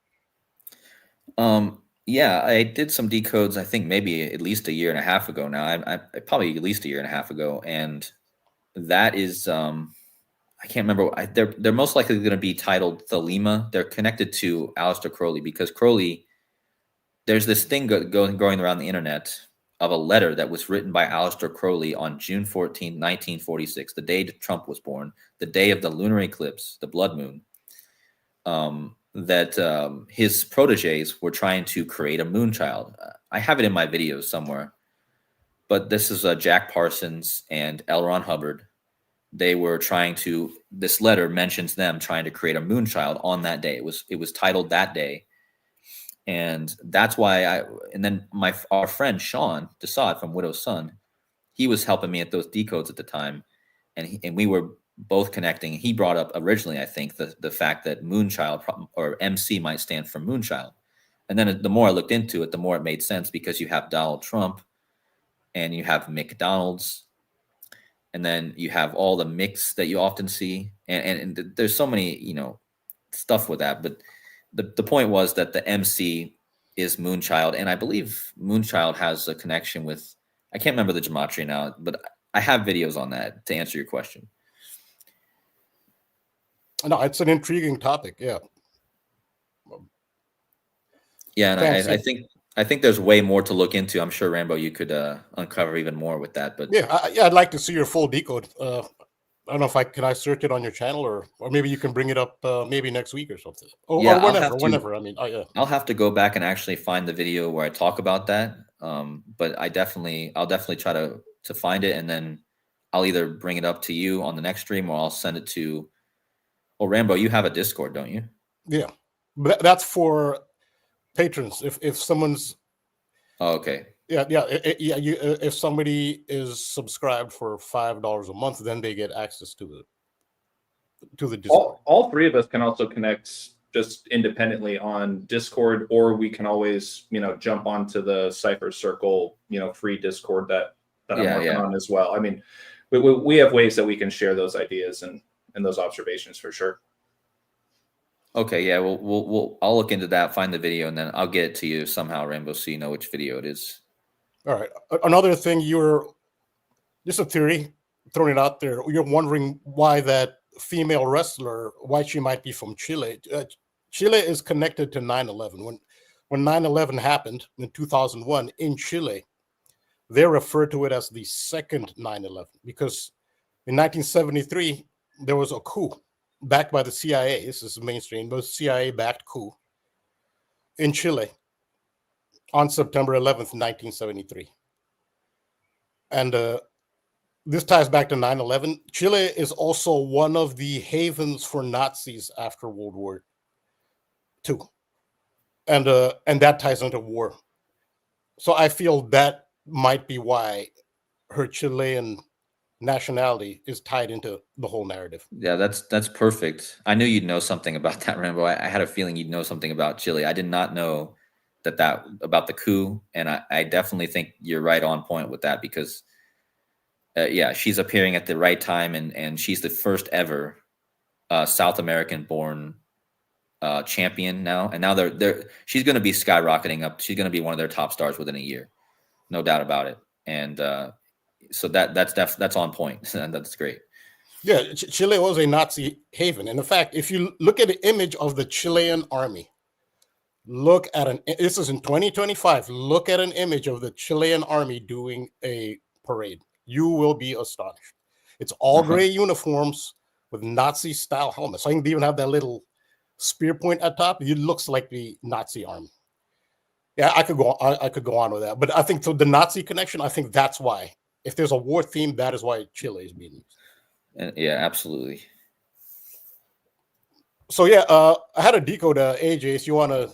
Yeah, I did some decodes. I think maybe at least a year and a half ago now. I probably at least a year and a half ago, and that is I can't remember. They're most likely going to be titled Thelema. They're connected to Aleister Crowley because Crowley. There's this thing going around the internet of a letter that was written by Aleister Crowley on June 14, 1946, the day Trump was born, the day of the lunar eclipse, the blood moon. That his proteges were trying to create a moonchild. I have it in my videos somewhere, but this is Jack Parsons and L. Ron Hubbard. They were trying to. This letter mentions them trying to create a moonchild on that day. It was titled that day, and that's why And then our friend Sean Desaad from Widow's Son, he was helping me at those decodes at the time, and we were both connecting. He brought up originally, I think, the fact that Moonchild or MC might stand for Moonchild. And then the more I looked into it, the more it made sense because you have Donald Trump and you have McDonald's, and then you have all the mix that you often see. And there's so many, stuff with that. But the point was that the MC is Moonchild. And I believe Moonchild has a connection with, I can't remember the gematria now, but I have videos on that to answer your question. No, it's an intriguing topic. Yeah. Yeah, and I think there's way more to look into. I'm sure Rambo, you could uncover even more with that. But I'd like to see your full decode. I don't know if I search it on your channel or maybe you can bring it up maybe next week or something. Or whenever. I mean, I'll have to go back and actually find the video where I talk about that. But I'll definitely try to find it, and then I'll either bring it up to you on the next stream or I'll send it to. Well, Rambo, you have a Discord, don't you? Yeah, but that's for patrons. If someone's, okay, if somebody is subscribed for $5 a month, then they get access to the Discord. All three of us can also connect just independently on Discord, or we can always jump onto the Cypher Circle free Discord that I'm working on as well. I mean, we have ways that we can share those ideas and those observations for sure. Okay, yeah, I'll look into that, find the video, and then I'll get it to you somehow, Rambo, so you know which video it is. All right. Another thing, just a theory, throwing it out there. You're wondering why that female wrestler, why she might be from Chile. Chile is connected to 9/11. When 9/11 happened in 2001 in Chile, they refer to it as the second 9/11 because in 1973 there was a coup backed by the CIA. This is mainstream, but CIA-backed coup in Chile on September 11th, 1973. And this ties back to 9/11. Chile is also one of the havens for Nazis after World War II. And that ties into war. So I feel that might be why her Chilean nationality is tied into the whole narrative. Yeah, that's perfect. I knew you'd know something about that, Rambo. I had a feeling you'd know something about Chile. I did not know that about the coup, and I definitely think you're right on point with that because, yeah, she's appearing at the right time, and she's the first ever South American born champion now, and now she's going to be skyrocketing up. She's going to be one of their top stars within a year, no doubt about it. And so that's on point. And that's great. Yeah, Chile was a Nazi haven, and in fact, if you look at the image of the Chilean army, this is in 2025. Look at an image of the Chilean army doing a parade. You will be astonished. It's all gray uniforms with Nazi style helmets. I think they even have that little spear point at top. It looks like the Nazi army. Yeah, I could go on with that, but I think so the Nazi connection. I think that's why. If there's a war theme, that is why Chile is being used. Yeah, absolutely. So yeah, I had a decode. AJ, so you want to?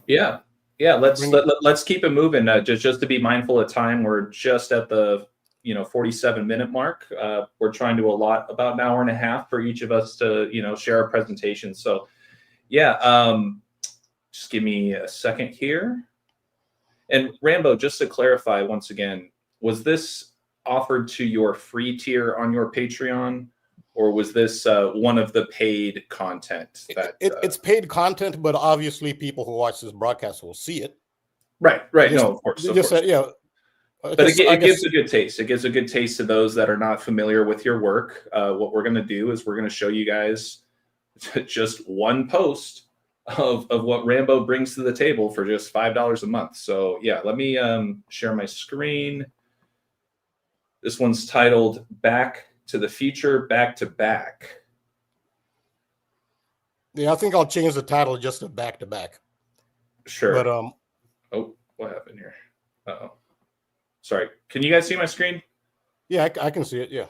Yeah. Let's keep it moving. Just to be mindful of time, we're just at the 47-minute mark. We're trying to allot about an hour and a half for each of us to share our presentation. So yeah, just give me a second here. And Rambo, just to clarify once again, was this offered to your free tier on your Patreon, or was this one of the paid content? It's paid content, but obviously people who watch this broadcast will see it. Right. No, of course. Yeah. But it gives a good taste. It gives a good taste to those that are not familiar with your work. What we're going to do is we're going to show you guys just one post of what Rambo brings to the table for just $5 a month. So yeah, let me share my screen. This one's titled Back to the Future, Back to Back. Yeah, I think I'll change the title just to Back to Back. Sure. But oh, what happened here? Uh-oh. Sorry. Can you guys see my screen? Yeah, I can see it. Yeah.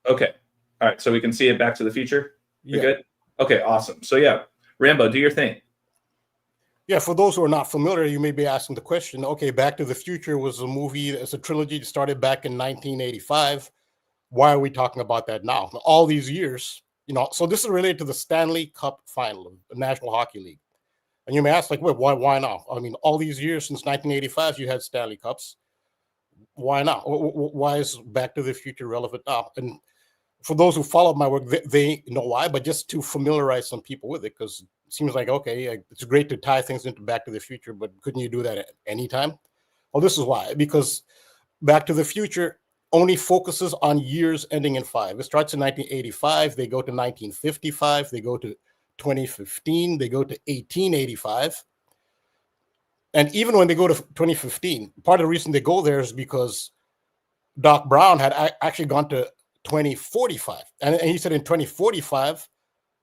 Okay. All right. So we can see it Back to the Future. You're Yeah. good? Okay, awesome. So yeah, Rambo, do your thing. Yeah, for those who are not familiar, you may be asking the question, okay, Back to the Future was a movie, it's a trilogy that started back in 1985. Why are we talking about that now? All these years, so this is related to the Stanley Cup final of the National Hockey League. And you may ask, like, wait, why now? I mean, all these years since 1985, you had Stanley Cups. Why now? Why is Back to the Future relevant now? And for those who follow my work, they know why, but just to familiarize some people with it, because it seems like, okay, it's great to tie things into Back to the Future, but couldn't you do that at any time? Well, this is why, because Back to the Future only focuses on years ending in 5. It starts in 1985, they go to 1955, they go to 2015, they go to 1885. And even when they go to 2015, part of the reason they go there is because Doc Brown had actually gone to 2045. And he said in 2045,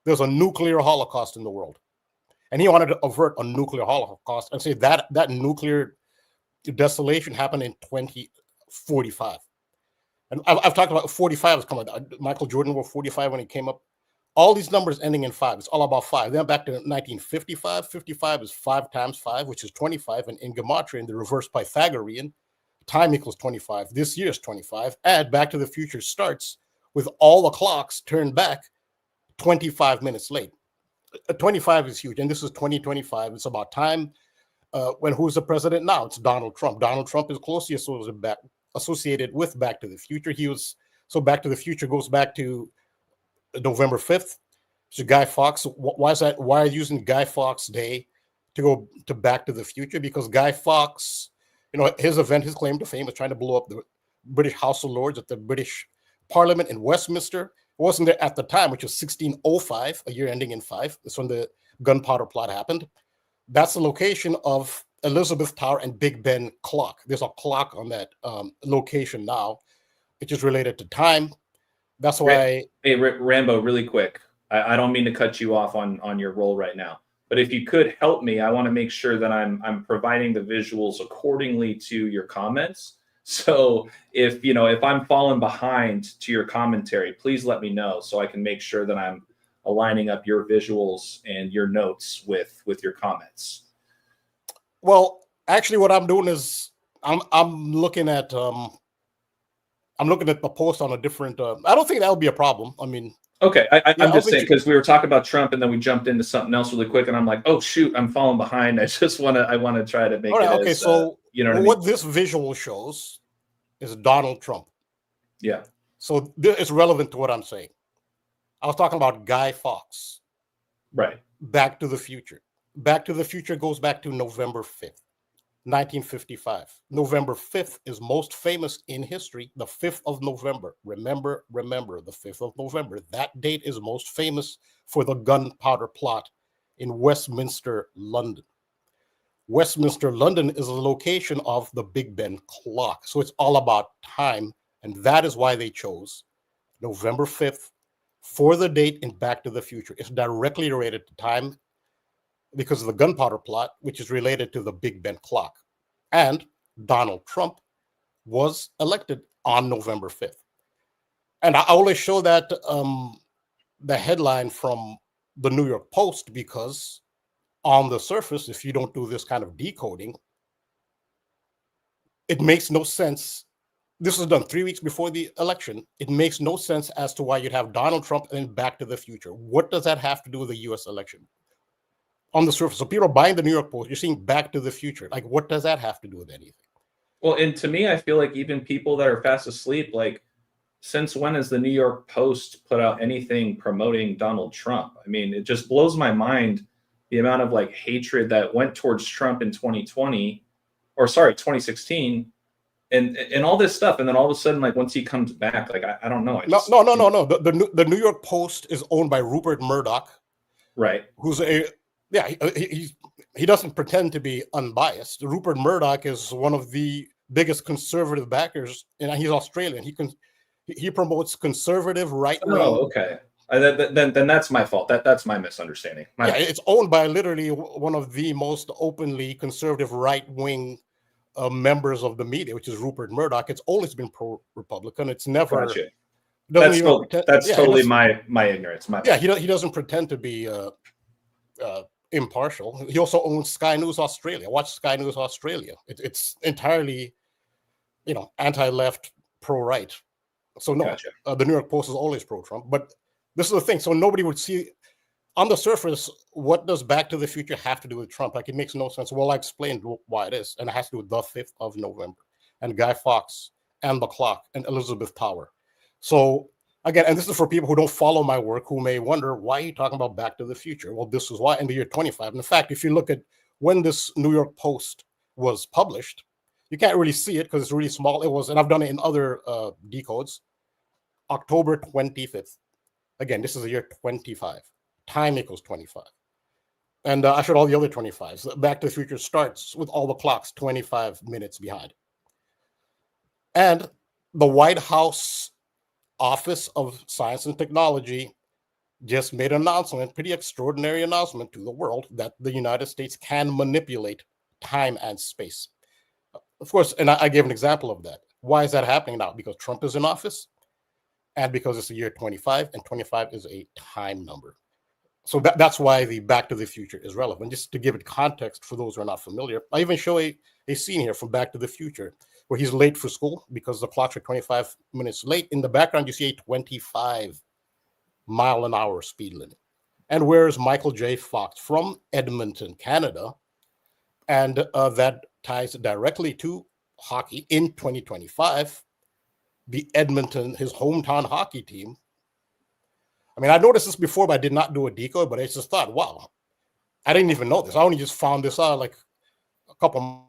there's a nuclear holocaust in the world. And he wanted to avert a nuclear holocaust and say that nuclear desolation happened in 2045. And I've talked about 45 is coming. Michael Jordan was 45 when he came up. All these numbers ending in 5. It's all about 5. Then back to 1955. 55 is 5 times 5, which is 25. And in Gematria, in the reverse Pythagorean, time equals 25. This year is 25. And Back to the Future starts with all the clocks turned back 25 minutes late. 25 is huge. And this is 2025. It's about time. Who's the president now? It's Donald Trump. Donald Trump is closely associated with Back to the Future. So Back to the Future goes back to November 5th. So Guy Fawkes. Why is that? Why are you using Guy Fawkes Day to go to Back to the Future? Because Guy Fawkes, his event, his claim to fame is trying to blow up the British House of Lords at the British Parliament in Westminster. It wasn't there at the time, which was 1605, a year ending in 5. That's when the gunpowder plot happened. That's the location of Elizabeth Tower and Big Ben clock. There's a clock on that location now, which is related to time. That's why. Hey, Rambo, really quick. I don't mean to cut you off on your role right now, but if you could help me, I want to make sure that I'm providing the visuals accordingly to your comments. So if I'm falling behind to your commentary, please let me know so I can make sure that I'm aligning up your visuals and your notes with your comments. Well, actually, what I'm doing is I'm looking at the post on a different. I don't think that would be a problem. I mean, okay, I'm just saying because we were talking about Trump and then we jumped into something else really quick, and I'm like, oh shoot, I'm falling behind. I want to try to make it. Okay, as, so what this visual shows is Donald Trump. Yeah. So it's relevant to what I'm saying. I was talking about Guy Fawkes. Right. Back to the Future. Back to the Future goes back to November 5th, 1955. November 5th is most famous in history, the 5th of November. Remember, the 5th of November. That date is most famous for the gunpowder plot in Westminster, London. Westminster, London is the location of the Big Ben clock. So it's all about time. And that is why they chose November 5th for the date in Back to the Future. It's directly related to time because of the gunpowder plot, which is related to the Big Ben clock. And Donald Trump was elected on November 5th. And I always show that the headline from the New York Post because on the surface, if you don't do this kind of decoding, it makes no sense. This was done 3 weeks before the election. It makes no sense as to why you'd have Donald Trump and then Back to the Future. What does that have to do with the U.S. election? On the surface, so people are buying the New York Post. You're seeing Back to the Future. Like, what does that have to do with anything? Well, and to me, I feel like even people that are fast asleep, like, since when has the New York Post put out anything promoting Donald Trump? I mean, it just blows my mind the amount of like hatred that went towards Trump in 2016, and all this stuff, and then all of a sudden, like once he comes back, like I don't know. No. The New York Post is owned by Rupert Murdoch, right? Who's he doesn't pretend to be unbiased. Rupert Murdoch is one of the biggest conservative backers, and he's Australian. He promotes conservative right wing. Oh, okay. Then that's my fault. That's my misunderstanding. It's owned by literally one of the most openly conservative right-wing members of the media, which is Rupert Murdoch. It's always been pro-Republican. It's never. Gotcha. That's totally my ignorance. He doesn't pretend to be impartial. He also owns Sky News Australia. Watch Sky News Australia. It's entirely, anti-left, pro-right. So no, gotcha. The New York Post is always pro-Trump, but. This is the thing. So nobody would see on the surface, what does Back to the Future have to do with Trump? Like, it makes no sense. Well, I explained why it is. And it has to do with the 5th of November and Guy Fawkes and the clock and Elizabeth Tower. So again, and this is for people who don't follow my work, who may wonder, why are you talking about Back to the Future? Well, this is why in the year 25. And in fact, if you look at when this New York Post was published, you can't really see it because it's really small. It was, and I've done it in other decodes, October 25th. Again, this is the year 25. Time equals 25. And I showed all the other 25s. Back to the Future starts with all the clocks 25 minutes behind. And the White House Office of Science and Technology just made an announcement, pretty extraordinary announcement to the world, that the United States can manipulate time and space. Of course, and I gave an example of that. Why is that happening now? Because Trump is in office. And because it's the year 25, and 25 is a time number. So that's why the Back to the Future is relevant. Just to give it context for those who are not familiar, I even show a scene here from Back to the Future where he's late for school because the clocks are 25 minutes late. In the background, you see a 25-mile-an-hour speed limit. And where's Michael J. Fox? From Edmonton, Canada. And that ties directly to hockey in 2025. The Edmonton, his hometown hockey team. I mean, I noticed this before, but I did not do a decode, but I just thought, wow, I didn't even know this. I only just found this out like a couple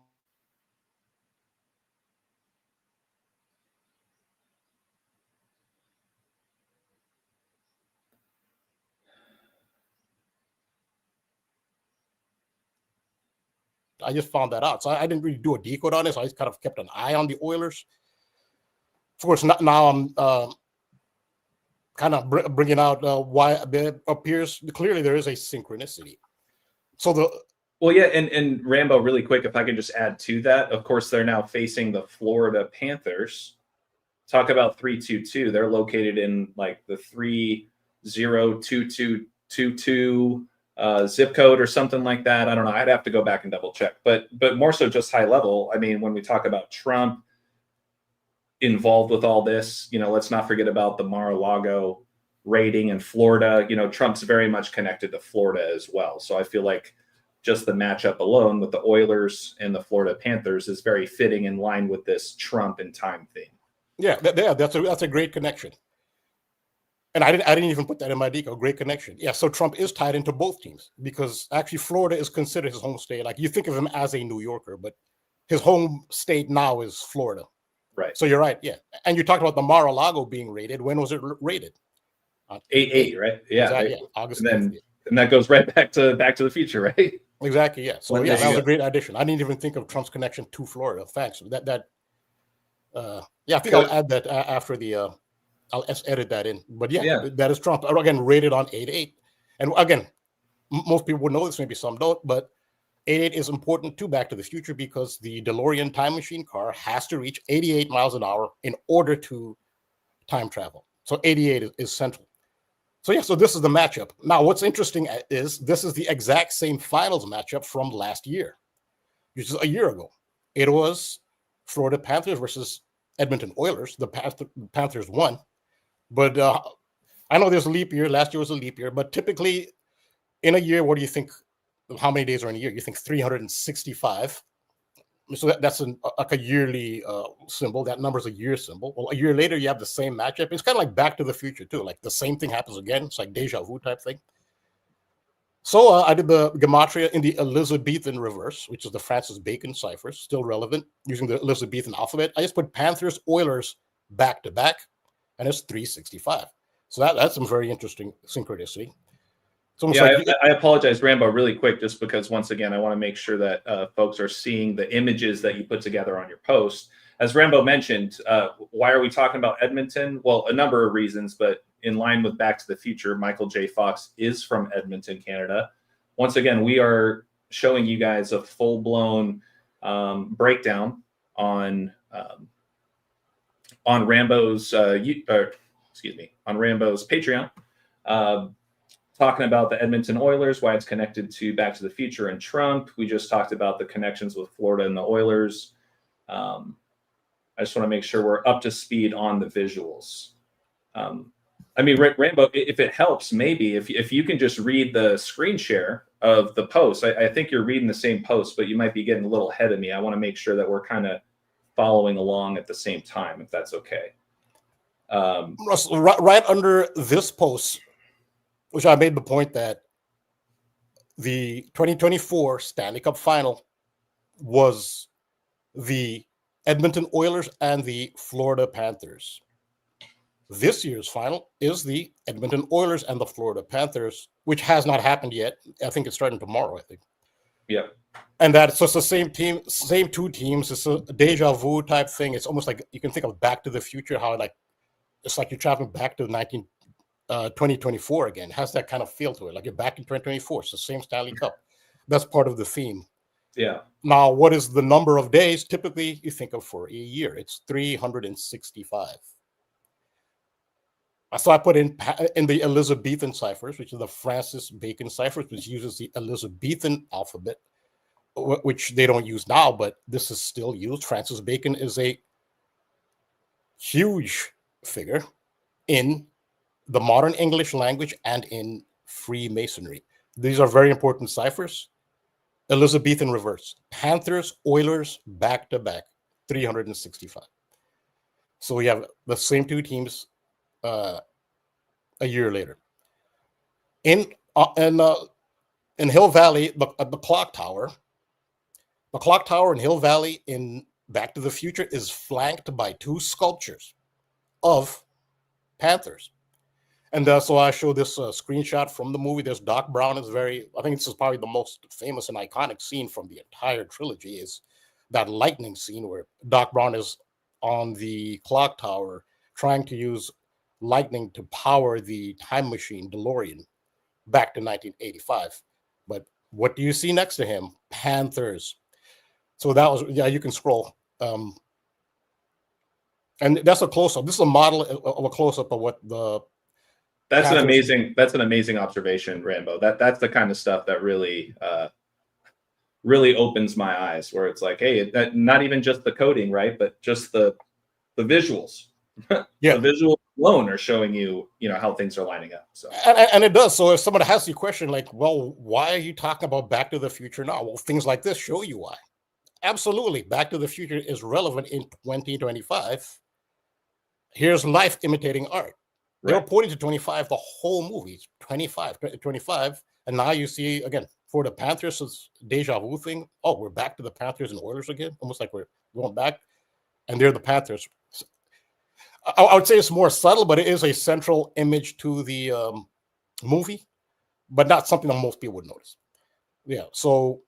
I just found that out. So I didn't really do a decode on this. I just kind of kept an eye on the Oilers. Of course, now I'm kind of bringing out why it appears clearly there is a synchronicity. So well, yeah, and Rambo, really quick, if I could just add to that, of course, they're now facing the Florida Panthers. Talk about 322. They're located in like the 302222 zip code or something like that. I don't know. I'd have to go back and double check. But more so just high level. I mean, when we talk about Trump involved with all this, let's not forget about the Mar-a-Lago raiding in Florida. Trump's very much connected to Florida as well. So I feel like just the matchup alone with the Oilers and the Florida Panthers is very fitting in line with this Trump and time theme. Yeah, that's a great connection. And I didn't even put that in my deco. Great connection. Yeah, so Trump is tied into both teams because actually Florida is considered his home state. Like you think of him as a New Yorker, but his home state now is Florida. Right. So you're right. Yeah. And you talked about the Mar-a-Lago being raided. When was it raided? 8/8, right? Yeah. Exactly, yeah. August. And that goes right back to the Future, right? Exactly. Yeah. So yeah, that was a great addition. I didn't even think of Trump's connection to Florida. Thanks. Yeah, I think I'll add that after the. I'll edit that in. But yeah, that is Trump again rated on 8/8. And again, most people would know this, maybe some don't, but 8/8 is important to Back to the Future because the DeLorean time machine car has to reach 88 miles an hour in order to time travel. So 88 is central. So yeah, so this is the matchup. Now, what's interesting is this is the exact same finals matchup from last year, which is a year ago. It was Florida Panthers versus Edmonton Oilers. The Panthers won. But I know there's a leap year. Last year was a leap year. But typically in a year, what do you think? How many days are in a year? You think 365. So that's like a yearly symbol. That number is a year symbol. Well, a year later, you have the same matchup. It's kind of like Back to the Future, too. Like the same thing happens again. It's like deja vu type thing. So I did the gematria in the Elizabethan reverse, which is the Francis Bacon ciphers, still relevant, using the Elizabethan alphabet. I just put Panthers, Oilers back to back, and it's 365. So that's some very interesting synchronicity. Yeah, I apologize, Rambo, really quick, just because once again, I want to make sure that folks are seeing the images that you put together on your post. As Rambo mentioned, why are we talking about Edmonton? Well, a number of reasons, but in line with Back to the Future, Michael J. Fox is from Edmonton, Canada. Once again, we are showing you guys a full-blown breakdown on Rambo's on Rambo's Patreon. Talking about the Edmonton Oilers, why it's connected to Back to the Future and Trump. We just talked about the connections with Florida and the Oilers. I just want to make sure we're up to speed on the visuals. I mean, Rambo, if it helps, maybe if you can just read the screen share of the post. I think you're reading the same post, but you might be getting a little ahead of me. I want to make sure that we're kind of following along at the same time, if that's okay. Russell, right under this post, which I made the point that the 2024 Stanley Cup final was the Edmonton Oilers and the Florida Panthers. This year's final is the Edmonton Oilers and the Florida Panthers, which has not happened yet. I think it's starting tomorrow, I think. Yeah. And that's just the same team, same two teams. It's a deja vu type thing. It's almost like you can think of Back to the Future, how it's like you're traveling back to 2024 again. It has that kind of feel to it, like you're back in 2024. It's the same Stanley Cup. That's part of the theme. Yeah. Now, what is the number of days? Typically, you think of for a year. It's 365. So I put in the Elizabethan ciphers, which is the Francis Bacon ciphers, which uses the Elizabethan alphabet, which they don't use now, but this is still used. Francis Bacon is a huge figure in the modern English language and in Freemasonry. These are very important ciphers. Elizabethan reverse. Panthers, Oilers, back to back, 365. So we have the same two teams a year later. In Hill Valley, the clock tower in Hill Valley in Back to the Future is flanked by two sculptures of Panthers. And so I show this screenshot from the movie. There's Doc Brown is I think this is probably the most famous and iconic scene from the entire trilogy, is that lightning scene where Doc Brown is on the clock tower trying to use lightning to power the time machine DeLorean back to 1985. But what do you see next to him? Panthers. So that was, yeah, you can scroll. And that's a close-up. This is a model of a close-up of what the That's Panthers. an amazing observation, Rambo. That's the kind of stuff that really really opens my eyes, where it's like, hey, not even just the coding, right? But just the visuals. Yeah. The visuals alone are showing you, how things are lining up. So And it does. So if somebody has the question like, well, why are you talking about Back to the Future now? Well, things like this show you why. Absolutely. Back to the Future is relevant in 2025. Here's life imitating art. They were pointing to 25 the whole movie. 25. And now you see, again, for the Panthers, it's deja vu thing. Oh, we're back to the Panthers and Oilers again. Almost like we're going back. And they're the Panthers. I would say it's more subtle, but it is a central image to the movie, but not something that most people would notice. Yeah. So,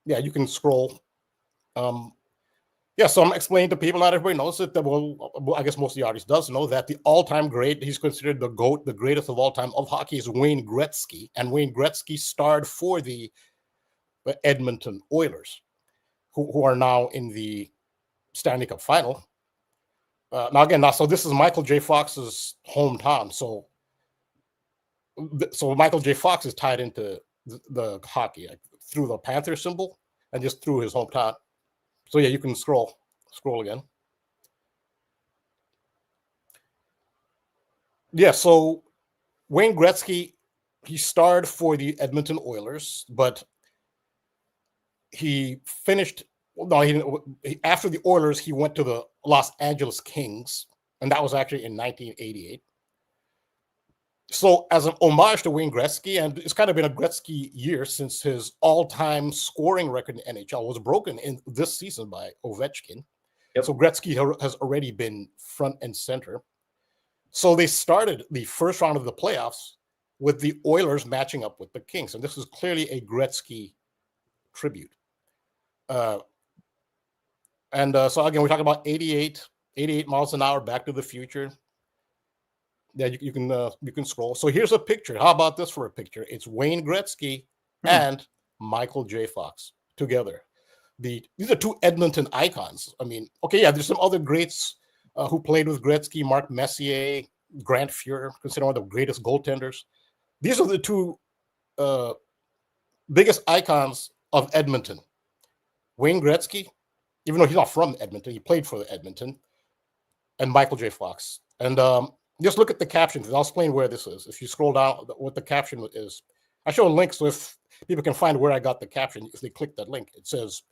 yeah, you can scroll. Yeah, so I'm explaining to people, not everybody knows it. Well, I guess most of the audience does know that the all-time great, he's considered the GOAT, the greatest of all time of hockey, is Wayne Gretzky. And Wayne Gretzky starred for the Edmonton Oilers, who are now in the Stanley Cup final. So this is Michael J. Fox's hometown. So Michael J. Fox is tied into the hockey, like, through the Panther symbol and just through his hometown. So yeah, you can scroll again. Yeah, so Wayne Gretzky, he starred for the Edmonton Oilers, but he finished. No, he didn't. After the Oilers, he went to the Los Angeles Kings, and that was actually in 1988. So as an homage to Wayne Gretzky, and it's kind of been a Gretzky year since his all-time scoring record in NHL was broken in this season by Ovechkin. Yep. So Gretzky has already been front and center. So they started the first round of the playoffs with the Oilers matching up with the Kings. And this is clearly a Gretzky tribute. So again, we're talking about 88 miles an hour, Back to the Future. Yeah, you can scroll. So here's a picture. How about this for a picture? It's Wayne Gretzky and Michael J. Fox together. These are two Edmonton icons. I mean, okay, yeah, there's some other greats who played with Gretzky: Mark Messier, Grant Fuhrer, considered one of the greatest goaltenders. These are the two biggest icons of Edmonton. Wayne Gretzky, even though he's not from Edmonton, he played for the Edmonton, and Michael J. Fox. And just look at the caption. I'll explain where this is. If you scroll down, what the caption is. I show a link so if people can find where I got the caption, if they click that link, it says,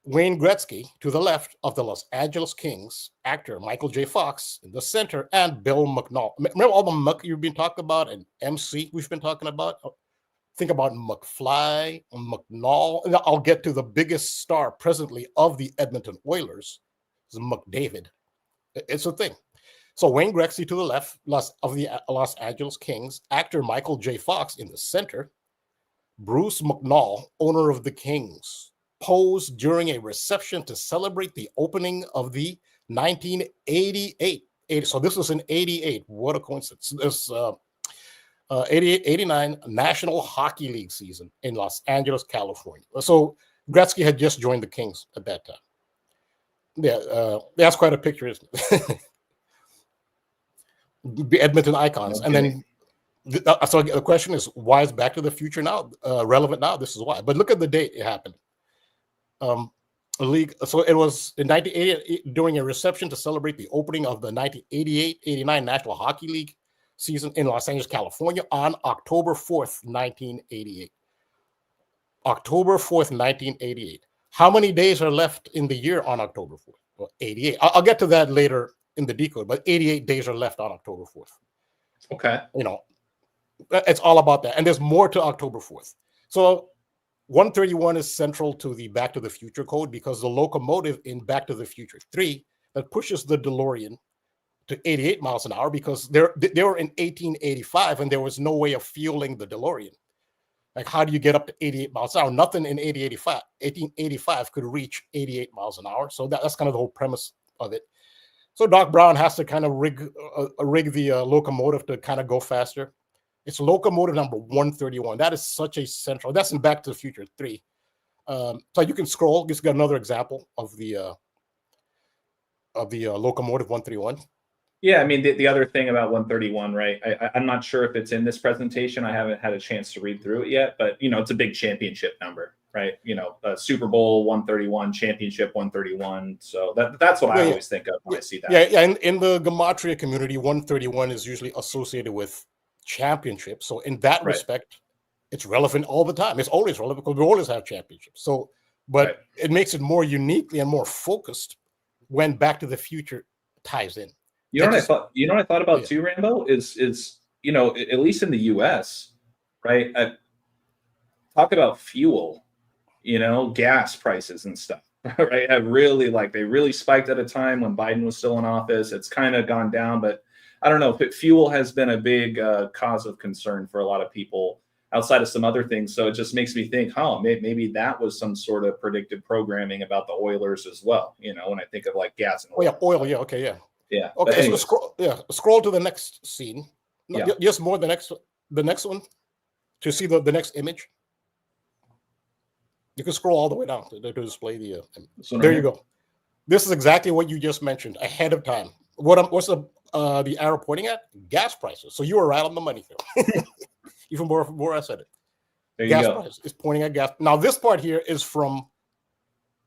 Wayne Gretzky to the left of the Los Angeles Kings, actor Michael J. Fox in the center, and Bill McNall. Remember all the Muck you've been talking about and MC we've been talking about? Think about McFly, McNall, and I'll get to the biggest star presently of the Edmonton Oilers, is McDavid. It's a thing. So Wayne Gretzky to the left of the Los Angeles Kings, actor Michael J. Fox in the center, Bruce McNall, owner of the Kings, posed during a reception to celebrate the opening of the 1988. So this was in 88. What a coincidence. This 88-89 National Hockey League season in Los Angeles, California. So Gretzky had just joined the Kings at that time. Yeah, that's quite a picture, isn't it? The Edmonton icons. Okay. And then so the question is, why is Back to the Future now relevant now? This is why. But look at the date it happened. League. So it was in 1988 during a reception to celebrate the opening of the 1988-89 National Hockey League season in Los Angeles, California on October 4th, 1988. October 4th, 1988. How many days are left in the year on October 4th? Well, 88. I'll get to that later in the decode, but 88 days are left on October 4th. Okay. You know, it's all about that. And there's more to October 4th. So 131 is central to the Back to the Future code because the locomotive in Back to the Future 3 that pushes the DeLorean to 88 miles an hour because they were in 1885 and there was no way of fueling the DeLorean. Like, how do you get up to 88 miles an hour? Nothing in 1885 could reach 88 miles an hour. So that's kind of the whole premise of it. So Doc Brown has to kind of rig the locomotive to kind of go faster. It's locomotive number 131. That is such a central. That's in Back to the Future 3. So you can scroll. Just got another example of the locomotive 131. Yeah, I mean, the other thing about 131, right? I'm not sure if it's in this presentation. I haven't had a chance to read through it yet, but it's a big championship number, right? Super Bowl 131, championship 131. So that's what I always think of when I see that. Yeah. In the gematria community, 131 is usually associated with championship. So in that respect, it's relevant all the time. It's always relevant because we always have championships. So, but it makes it more uniquely and more focused when Back to the Future ties in. You know what I thought about too, Rambo, is at least in the US, right? Talk about fuel, gas prices and stuff, right? Have really they really spiked at a time when Biden was still in office. It's kind of gone down, but I don't know. Fuel has been a big cause of concern for a lot of people outside of some other things. So it just makes me think, maybe that was some sort of predictive programming about the Oilers as well. When I think of gas and oil. Oh yeah, oil. Yeah, okay, yeah. Yeah. Okay, so scroll to the next scene. No, just more the next one to see the next image. You can scroll all the way down to display the. There you go. This is exactly what you just mentioned ahead of time. What's the arrow pointing at? Gas prices. So you were right on the money here. Even more I said it. There you gas go. price is pointing at gas. Now this part here is from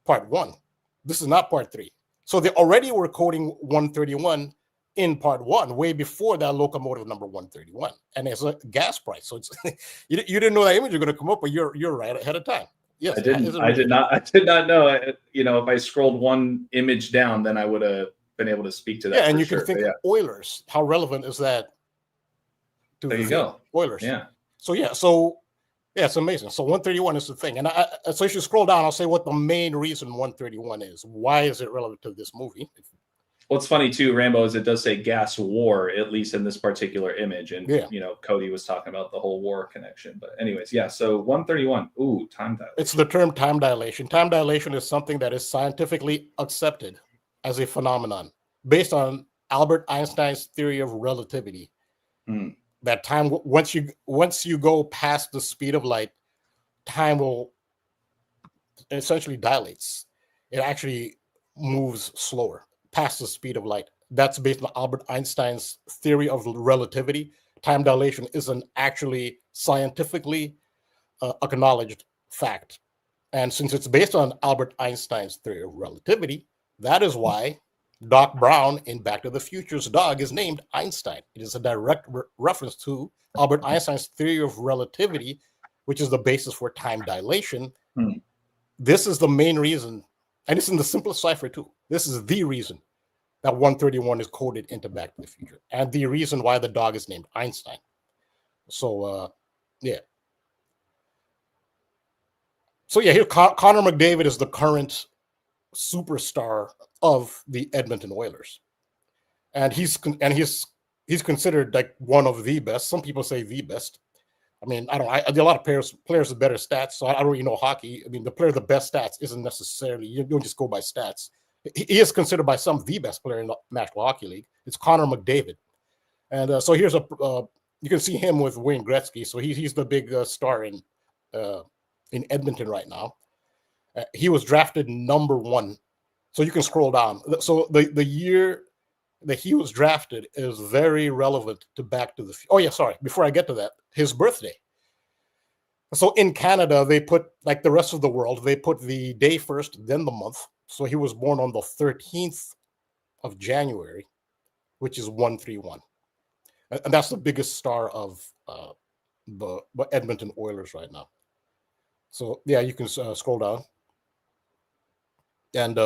part 1. This is not part 3. So they already were coding 131 in part 1, way before that locomotive number 131, and it's a gas price. So it's you didn't know that image was going to come up, but you're right ahead of time. Yes, I did not know. If I scrolled one image down, then I would have been able to speak to that. Yeah, and you can think of Oilers. How relevant is that? There you go. Oilers. Yeah. So it's amazing. So 131 is the thing. And so if you scroll down, I'll say what the main reason 131 is. Why is it relevant to this movie? What's funny too, Rambo, is it does say gas war, at least in this particular image. And, KODI was talking about the whole war connection. But anyways, so 131. Ooh, time dilation. It's the term time dilation. Time dilation is something that is scientifically accepted as a phenomenon based on Albert Einstein's theory of relativity. That time, once you go past the speed of light, time will essentially dilates. It actually moves slower past the speed of light. That's based on Albert Einstein's theory of relativity. Time dilation is an actually scientifically acknowledged fact. And since it's based on Albert Einstein's theory of relativity, that is why Doc Brown in Back to the Future's dog is named Einstein. It is a direct reference to Albert Einstein's theory of relativity, which is the basis for time dilation. This is the main reason, and it's in the simplest cipher too. This is the reason that 131 is coded into Back to the Future, and the reason why the dog is named Einstein. So, here Connor McDavid is the current superstar of the Edmonton Oilers, and he's considered like one of the best. Some people say the best. I mean, I a lot of players with better stats, so I don't really know hockey. I mean, the player with the best stats isn't necessarily, you don't just go by stats. He is considered by some the best player in the National Hockey League. It's Connor McDavid, and so here's you can see him with Wayne Gretzky. So he's the big star in Edmonton right now. He was drafted number 1. So you can scroll down. So the year that he was drafted is very relevant to Back to the Future. Oh yeah, sorry. Before I get to that, his birthday. So in Canada, they put, like the rest of the world, they put the day first, then the month. So he was born on the 13th of January, which is 131. And that's the biggest star of the Edmonton Oilers right now. So yeah, you can scroll down. And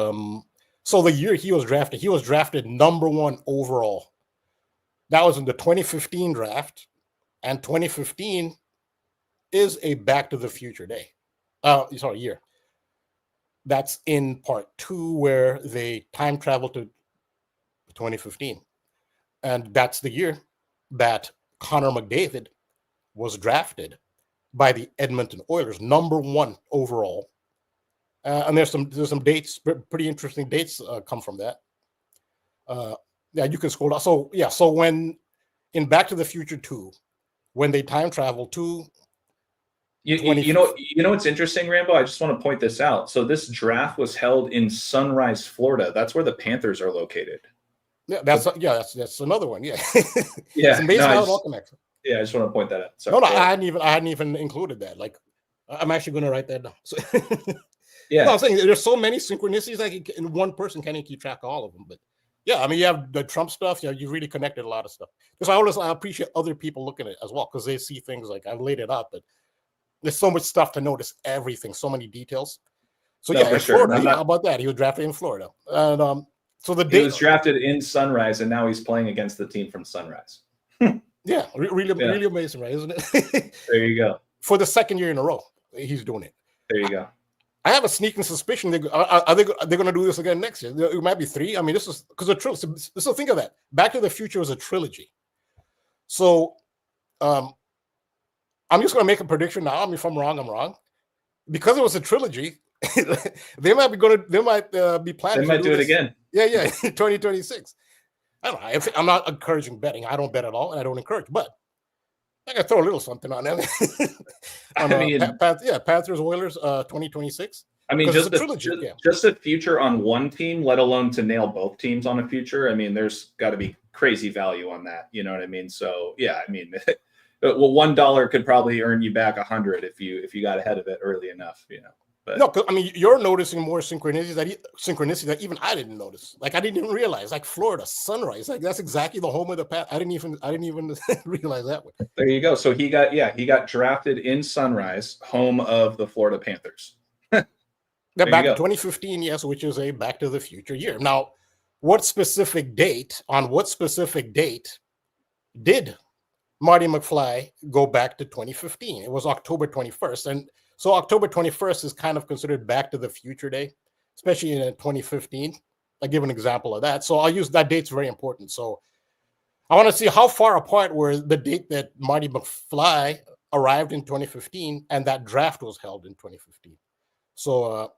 so the year he was drafted number 1 overall. That was in the 2015 draft, and 2015 is a Back to the Future day. Year. That's in part 2 where they time travel to 2015. And that's the year that Connor McDavid was drafted by the Edmonton Oilers, #1 overall. And there's some dates, pretty interesting dates come from that. Yeah, you can scroll down. So yeah, so when in Back to the Future 2, when they time travel to you know what's interesting, Rambo? I just want to point this out. So this draft was held in Sunrise, Florida. That's where the Panthers are located. Yeah, that's another one. Yeah, Yeah. It's amazing how it all connects. Yeah, I just want to point that out. Sorry. No, I hadn't even included that. Like, I'm actually going to write that down. So, yeah, no, I'm saying there's so many synchronicities, like in one person can't even keep track of all of them. But yeah, I mean, you have the Trump stuff. You know, you really connected a lot of stuff. Because I appreciate other people looking at it as well, because they see things like I've laid it out, but there's so much stuff to notice. Everything, so many details. So no, yeah, in sure. Florida, how about that? He was drafted in Florida, and so he was drafted in Sunrise, and now he's playing against the team from Sunrise. Yeah, really amazing, right? Isn't it? There you go. For the second year in a row, he's doing it. There you go. I have a sneaking suspicion they're going to do this again next year. It might be 3. I mean, this is because a trilogy. So think of that. Back to the Future was a trilogy. So, I'm just going to make a prediction now. I mean, if I'm wrong, I'm wrong. Because it was a trilogy, they might be planning. They might do it again. Yeah, 2026. I don't know. I'm not encouraging betting. I don't bet at all, and I don't encourage. But I got to throw a little something on them. Panthers Oilers 2026. I mean, just a future on one team, let alone to nail both teams on a future. I mean, there's got to be crazy value on that. You know what I mean? So yeah, I mean, well, $1 could probably earn you back 100 if you got ahead of it early enough. You know. But no, I mean, you're noticing more synchronicities that even I didn't notice. Like I didn't even realize. Like Florida Sunrise, like that's exactly the home of the Pat. I didn't even realize that one. There you go. So he got drafted in Sunrise, home of the Florida Panthers. Back to 2015, yes, which is a Back to the Future year. Now, what specific date did Marty McFly go back to 2015? It was October 21st, and so October 21st is kind of considered Back to the Future Day, especially in 2015. I give an example of that. So I'll use that date's very important. So I want to see how far apart were the date that Marty McFly arrived in 2015 and that draft was held in 2015. So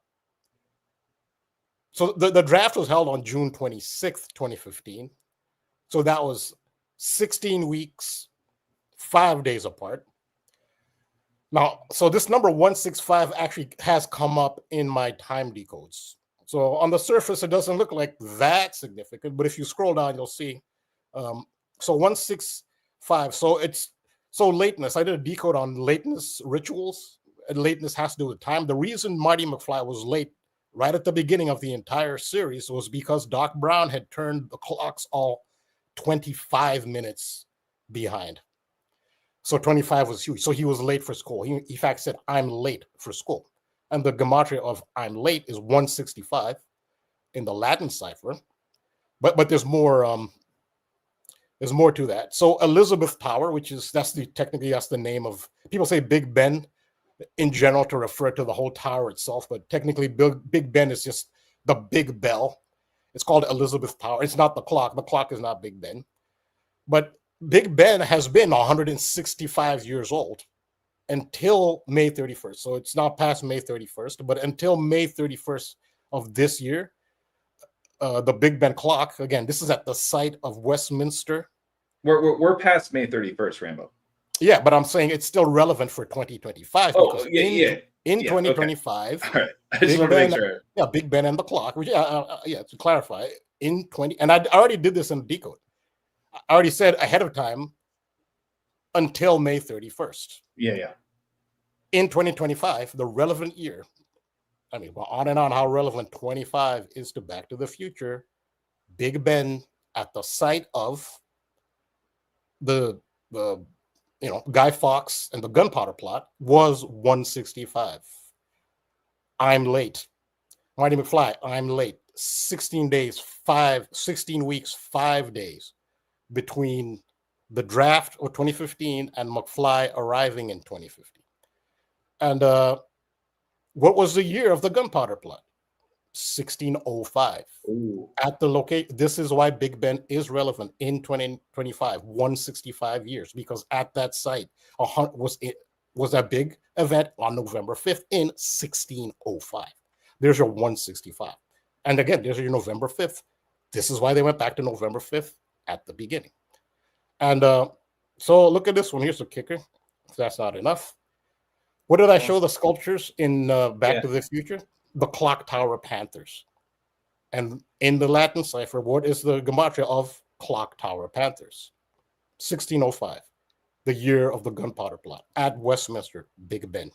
the draft was held on June 26th, 2015. So that was 16 weeks, 5 days apart. Now, so this number 165 actually has come up in my time decodes. So on the surface, it doesn't look like that significant, but if you scroll down, you'll see. So 165. So lateness. I did a decode on lateness rituals, and lateness has to do with time. The reason Marty McFly was late right at the beginning of the entire series was because Doc Brown had turned the clocks all 25 minutes behind. So 25 was huge. So he was late for school. He in fact said, "I'm late for school." And the gematria of "I'm late" is 165 in the Latin cipher. But there's more to that. So Elizabeth Tower, that's the name of, people say Big Ben in general to refer to the whole tower itself, but technically Big Ben is just the big bell. It's called Elizabeth Tower. It's not the clock. The clock is not Big Ben. But Big Ben has been 165 years old until May 31st. So it's not past May 31st, but until May 31st of this year, the Big Ben clock, again, this is at the site of Westminster. We're past May 31st, Rambo. Yeah, but I'm saying it's still relevant for 2025. Oh, in 2025, okay. All right. I just want to make sure. Yeah, Big Ben and the clock, which, to clarify, and I already did this in decode. I already said ahead of time until May 31st. Yeah. In 2025, the relevant year, I mean, on and on how relevant 25 is to Back to the Future, Big Ben at the site of the Guy Fawkes and the gunpowder plot was 165. I'm late. Marty McFly, I'm late. 16 weeks, 5 days between the draft of 2015 and McFly arriving in 2015. And what was the year of the gunpowder plot? 1605. Ooh. At the location, this is why Big Ben is relevant in 2025, 165 years, because at that site was that big event on November 5th in 1605. There's your 165. And again, there's your November 5th. This is why they went back to November 5th at the beginning. And so look at this one. Here's the kicker. If that's not enough. What did I show the sculptures in Back to the Future? The Clock Tower Panthers. And in the Latin cipher, what is the gematria of Clock Tower Panthers? 1605, the year of the gunpowder plot at Westminster, Big Ben.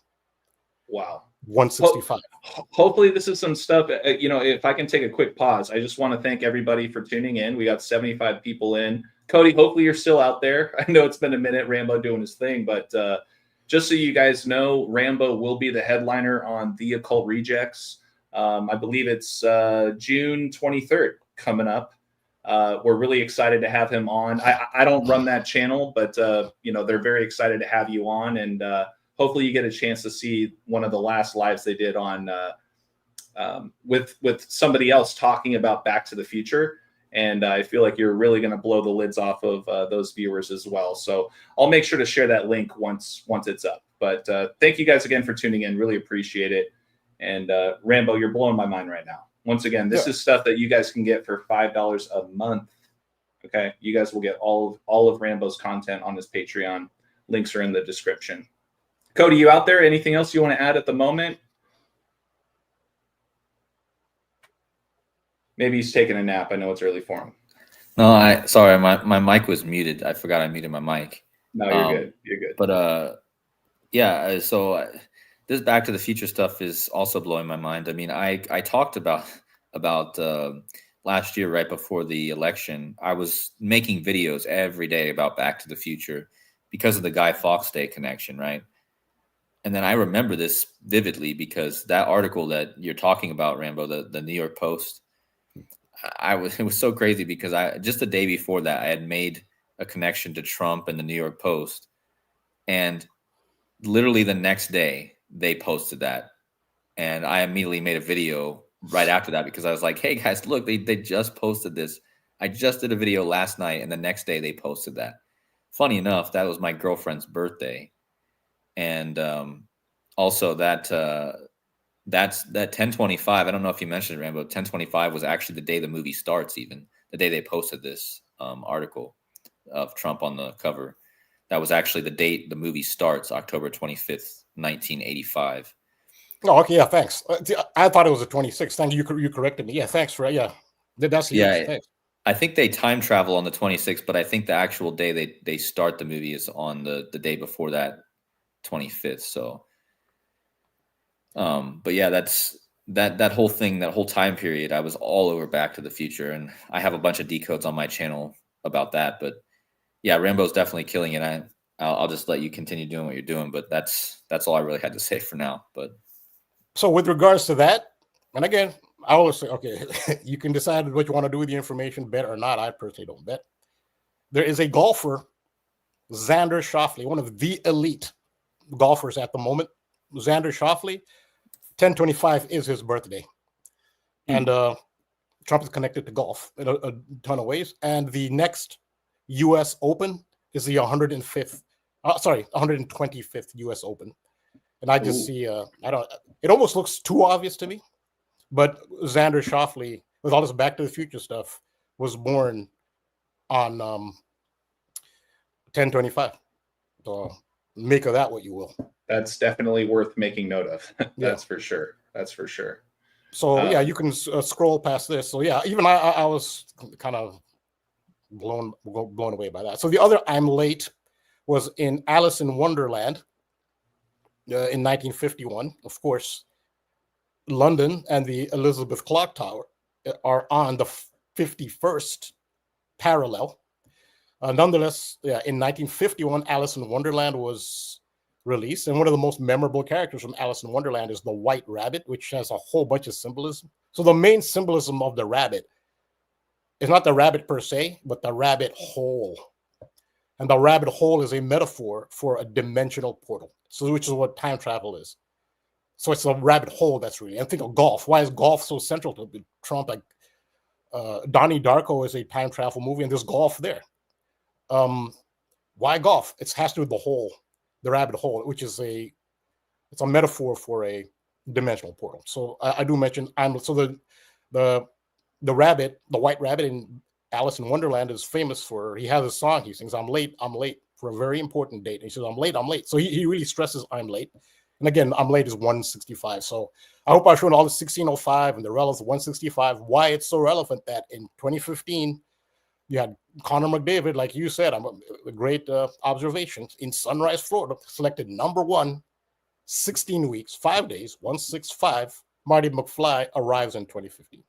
Wow. 165. Hopefully this is some stuff, if I can take a quick pause, I just want to thank everybody for tuning in. We got 75 people in. Kodi, hopefully you're still out there. I know it's been a minute, Rambo doing his thing, but just so you guys know, Rambo will be the headliner on The Occult Rejects. I believe it's June 23rd coming up. We're really excited to have him on. I don't run that channel, but they're very excited to have you on, and hopefully you get a chance to see one of the last lives they did on with somebody else talking about Back to the Future. And I feel like you're really going to blow the lids off of those viewers as well. So I'll make sure to share that link once it's up. But thank you guys again for tuning in. Really appreciate it. And Rambo, you're blowing my mind right now. Once again, this is stuff that you guys can get for $5 a month. Okay, you guys will get all of Rambo's content on his Patreon. Links are in the description. Kodi, you out there? Anything else you want to add at the moment? Maybe he's taking a nap. I know it's early for him. No, sorry, my mic was muted. I forgot I muted my mic. No, you're good. You're good. But so this Back to the Future stuff is also blowing my mind. I mean, I talked about last year, right before the election, I was making videos every day about Back to the Future because of the Guy Fawkes Day connection, right? And then I remember this vividly because that article that you're talking about, Rambo, the New York Post, it was so crazy because just the day before that, I had made a connection to Trump and the New York Post. And literally the next day they posted that. And I immediately made a video right after that because I was like, hey guys, look, they just posted this. I just did a video last night and the next day they posted that. Funny enough, that was my girlfriend's birthday. And also that's that 1025. I don't know if you mentioned it, Rambo. 1025 was actually the day the movie starts, even the day they posted this article of Trump on the cover. That was actually the date the movie starts, October 25th, 1985. Oh, okay. Yeah, thanks. I thought it was the 26th. Thank you. You corrected me. Yeah, thanks for that's thanks. I think they time travel on the 26th, but I think the actual day they start the movie is on the day before that, 25th. So but yeah, that's that whole thing, that whole time period, I was all over Back to the Future, and I have a bunch of decodes on my channel about that. But yeah, Rambo's definitely killing it. I'll just let you continue doing what you're doing, but that's all I really had to say for now. But so with regards to that, and again, I always say, okay, you can decide what you want to do with the information, bet or not. I personally don't bet. There is a golfer, Xander Schauffele, one of the elite golfers at the moment. Xander Schauffele, 1025 is his birthday. And Trump is connected to golf in a ton of ways. And the next U.S. Open is the 125th U.S. Open. And I just see, it almost looks too obvious to me. But Xander Schauffele, with all this Back to the Future stuff, was born on 1025. So make of that what you will. That's definitely worth making note of. That's for sure. That's for sure. So yeah, you can scroll past this. So yeah, even I was kind of blown away by that. So the other I'm late was in Alice in Wonderland in 1951. Of course, London and the Elizabeth Clock Tower are on the 51st parallel. Nonetheless, yeah, in 1951, Alice in Wonderland was released, and one of the most memorable characters from Alice in Wonderland is the White Rabbit, which has a whole bunch of symbolism. So the main symbolism of the rabbit is not the rabbit per se, but the rabbit hole. And the rabbit hole is a metaphor for a dimensional portal, so which is what time travel is. So it's a rabbit hole. That's really. And think of golf. Why is golf so central to Trump? Like Donnie Darko is a time travel movie, and there's golf there. Why golf? It has to do with the rabbit hole, which is it's a metaphor for a dimensional portal. So I do mention the rabbit, the white rabbit in Alice in Wonderland is famous for, he has a song he sings, I'm late for a very important date. And he says, I'm late. So he really stresses I'm late. And again, I'm late is 165. So I hope I've shown all the 1605 and the relevance of 165, why it's so relevant that in 2015, you had Connor McDavid, like you said, a great observation, in Sunrise, Florida, selected number 1, 16 weeks, 5 days, 165. Marty McFly arrives in 2015.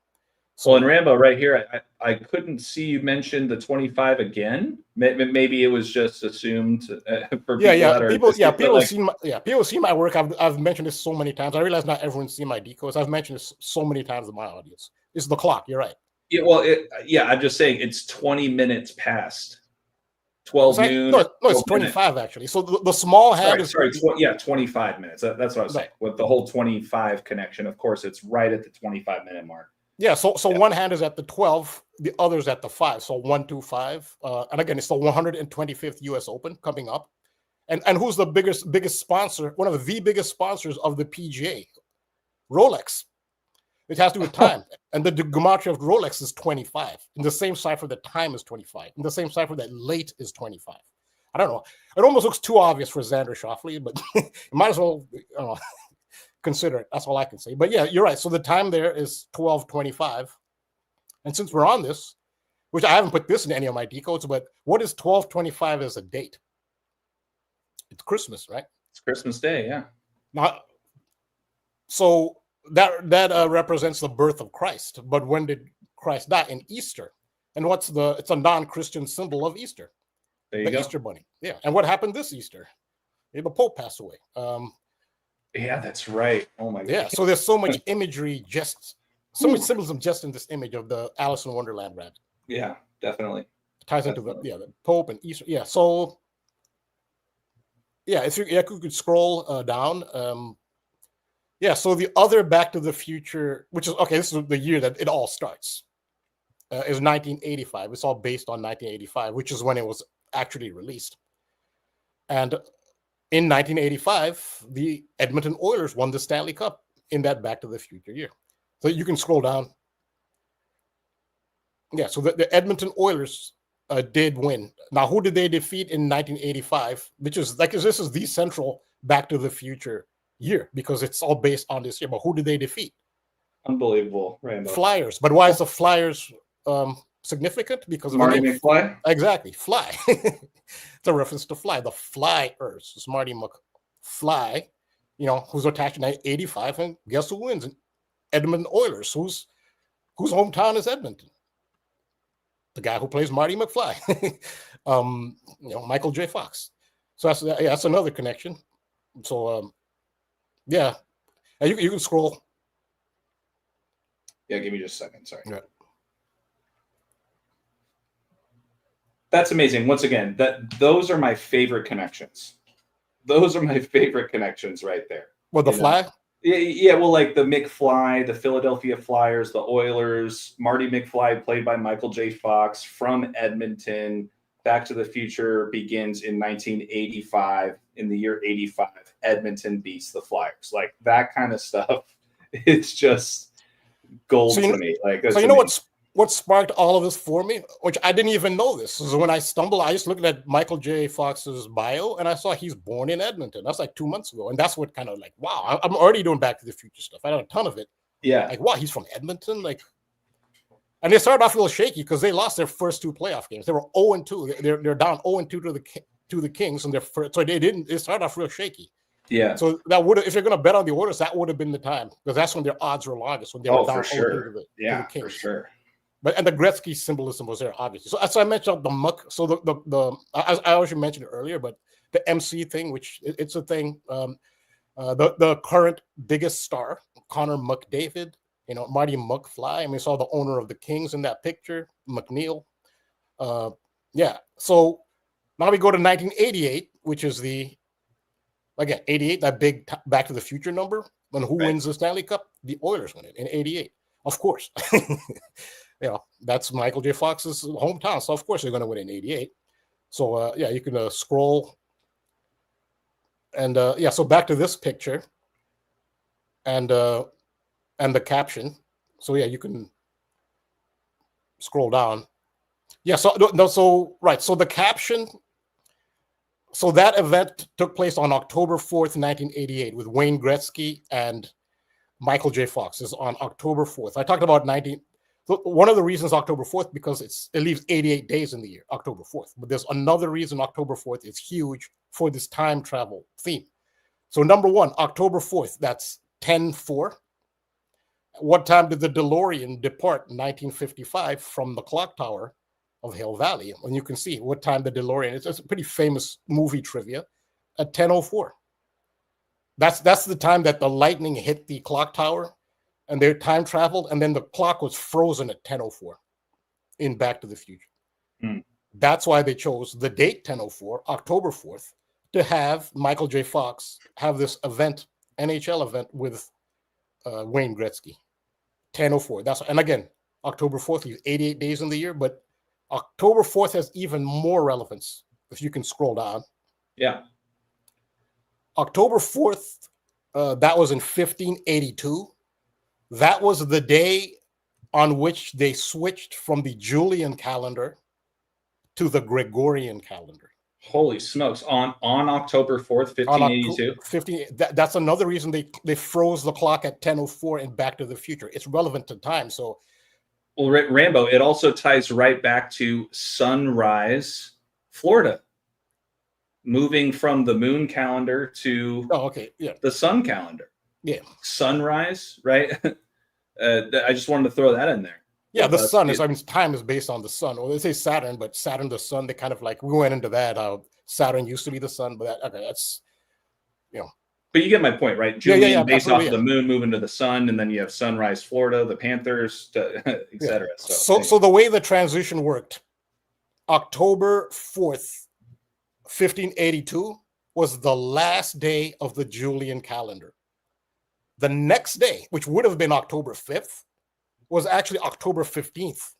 So in Rambo right here, I couldn't see you mention the 25 again. Maybe it was just assumed for people. People see my work. I've mentioned this so many times. I realize not everyone's seen my decodes. I've mentioned this so many times in my audience. It's the clock. You're right. Yeah, well, I'm just saying it's 20 minutes past 12 noon. No, it's 25 actually. So the small hand is 25 minutes. That's what I was saying. With the whole 25 connection, of course, it's right at the 25-minute mark. Yeah, so one hand is at the 12, the other's at the 5. So 125. And again, it's the 125th US Open coming up. And who's the biggest sponsor? One of the biggest sponsors of the PGA, Rolex. It has to do with time. And the gematria of Rolex is 25. In the same cipher that time is 25. In the same cipher that late is 25. I don't know. It almost looks too obvious for Xander Schauffele, but you might as well consider it. That's all I can say. But yeah, you're right. So the time there is 12:25. And since we're on this, which I haven't put this in any of my decodes, but what is 12:25 as a date? It's Christmas, right? It's Christmas Day, yeah. Now, so that represents the birth of Christ. But when did Christ die? In Easter. And it's a non-Christian symbol of Easter. There you go. Easter bunny. Yeah. And what happened this Easter? The Pope passed away. Yeah, that's right. Oh my God. Yeah. So there's so much imagery, so much symbolism just in this image of the Alice in Wonderland rabbit. Yeah, definitely. It ties into the Pope and Easter. Yeah. So yeah, if you could scroll down. So the other Back to the Future, which is this is the year that it all starts, is 1985. It's all based on 1985, which is when it was actually released. And in 1985, the Edmonton Oilers won the Stanley Cup in that Back to the Future year. So you can scroll down. Yeah, so the Edmonton Oilers did win. Now, who did they defeat in 1985? Which is this is the central Back to the Future year because it's all based on this year. But who did they defeat? Unbelievable, Rambo. Flyers. But why is the Flyers significant? Because of Marty McFly? Exactly, Fly. It's a reference to Fly. The Flyers. It's Marty McFly, who's attached in 1985, and guess who wins? Edmonton Oilers, whose hometown is Edmonton. The guy who plays Marty McFly. Michael J. Fox. So that's another connection. So you can scroll. Yeah, give me just a second. Sorry. Yeah. That's amazing. Once again, those are my favorite connections. Those are my favorite connections right there. Well, the Fly? Yeah. Well, like the McFly, the Philadelphia Flyers, the Oilers, Marty McFly, played by Michael J. Fox, from Edmonton. Back to the Future begins in 1985. In the year 85, Edmonton beats the Flyers. Like that kind of stuff. It's just gold to me. What sparked all of this for me, which I didn't even know this, is when I stumbled, I just looked at Michael J. Fox's bio and I saw he's born in Edmonton. That's like 2 months ago. And that's what kind of like, wow, I'm already doing Back to the Future stuff. I know a ton of it. Yeah. Like, wow, he's from Edmonton? And they started off a little shaky because they lost their first 2 playoff games. They were 0-2. They're down 0-2 to the Kings in their first. So they started off real shaky. Yeah. So that would, if you're going to bet on the Oilers, that would have been the time because that's when their odds were longest, when they were down 0-2 to the Kings. For sure. And the Gretzky symbolism was there, obviously. So as I mentioned, the muck. So I already mentioned it earlier, but the MC thing, which it's a thing. The current biggest star, Connor McDavid, Marty McFly. I mean, saw the owner of the Kings in that picture, McNeil. So now we go to 1988, which is 88, that big Back to the Future number. And who wins the Stanley Cup? The Oilers win it in '88, of course. That's Michael J. Fox's hometown, so of course they're going to win in '88. So you can scroll, and so back to this picture, and the caption. So you can scroll down. So the caption. So that event took place on October 4th, 1988, with Wayne Gretzky and Michael J. Fox. Is on October 4th. I talked about 19. So one of the reasons October 4th, because it leaves 88 days in the year, October 4th. But there's another reason October 4th is huge for this time travel theme. So number one, October 4th, that's 10-4. What time did the DeLorean depart in 1955 from the clock tower of Hill Valley? And you can see what time the DeLorean, it's a pretty famous movie trivia, at 10:04. That's the time that the lightning hit the clock tower, and they time traveled, and then the clock was frozen at 10:04 in Back to the Future. That's why they chose the date 10:04, October 4th, to have Michael J. Fox have this event, NHL event with Wayne Gretzky. 10:04. And again, October 4th, he's 88 days in the year, but October 4th has even more relevance if you can scroll down. Yeah. October 4th, that was in 1582. That was the day on which they switched from the Julian calendar to the Gregorian calendar. Holy smokes. On October 4th, 1582? That's another reason they froze the clock at 10:04 in Back to the Future. It's relevant to time. So, well, Rambo, it also ties right back to Sunrise, Florida. Moving from the moon calendar to the sun calendar. Yeah. Sunrise, right? I just wanted to throw that in there. Yeah, the sun is, time is based on the sun. Well, they say Saturn, but Saturn, the sun, they kind of we went into that, how Saturn used to be the sun, but that's, But you get my point, right? Julian, based off of the moon moving to the sun, and then you have Sunrise, Florida, the Panthers, etc. So the way the transition worked, October 4th, 1582 was the last day of the Julian calendar. The next day, which would have been October 5th, was actually October 15th.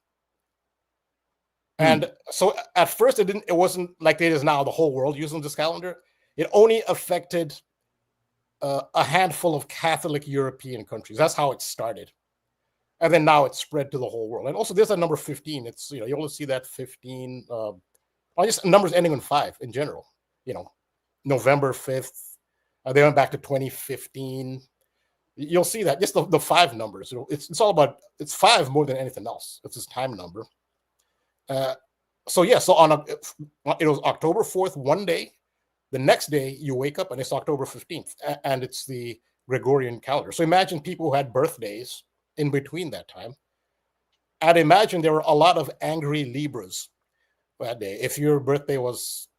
And so at first it wasn't like it is now, the whole world using this calendar. It only affected a handful of Catholic European countries. That's how it started. And then now it's spread to the whole world. And also there's a number 15. It's, you only see that 15, just numbers ending in 5 in general, November 5th. They went back to 2015. You'll see that just the 5 numbers. It's all about, it's 5 more than anything else. It's this time number. So it was October 4th, one day. The next day you wake up and it's October 15th, and it's the Gregorian calendar. So imagine people who had birthdays in between that time. I'd imagine there were a lot of angry Libras that day. If your birthday was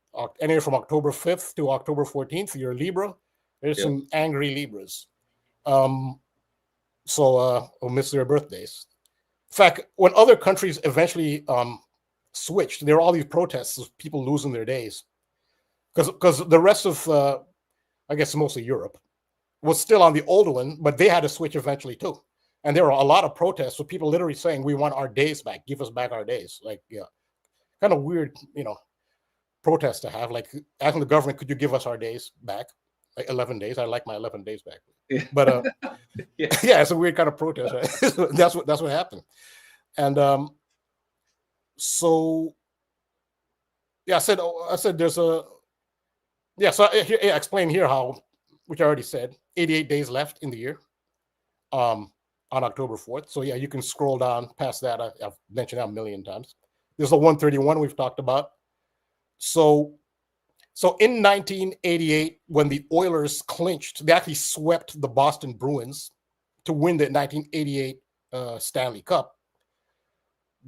anywhere from October 5th to October 14th, you're a Libra. There's some angry Libras. We'll miss their birthdays. In fact, when other countries eventually switched, there were all these protests of people losing their days. Because the rest of, I guess mostly Europe, was still on the old one, but they had to switch eventually too. And there were a lot of protests with people literally saying, we want our days back, give us back our days. Kind of weird, protest to have, asking the government, could you give us our days back? 11 days. I like my 11 days back. Yeah. But it's a weird kind of protest, right? that's what happened. And I said there's a so I explain here how, which I already said, 88 days left in the year on October 4th. So you can scroll down past that. I've mentioned that a million times. There's the 131 we've talked about. So in 1988, when the Oilers clinched, they actually swept the Boston Bruins to win the 1988 Stanley Cup.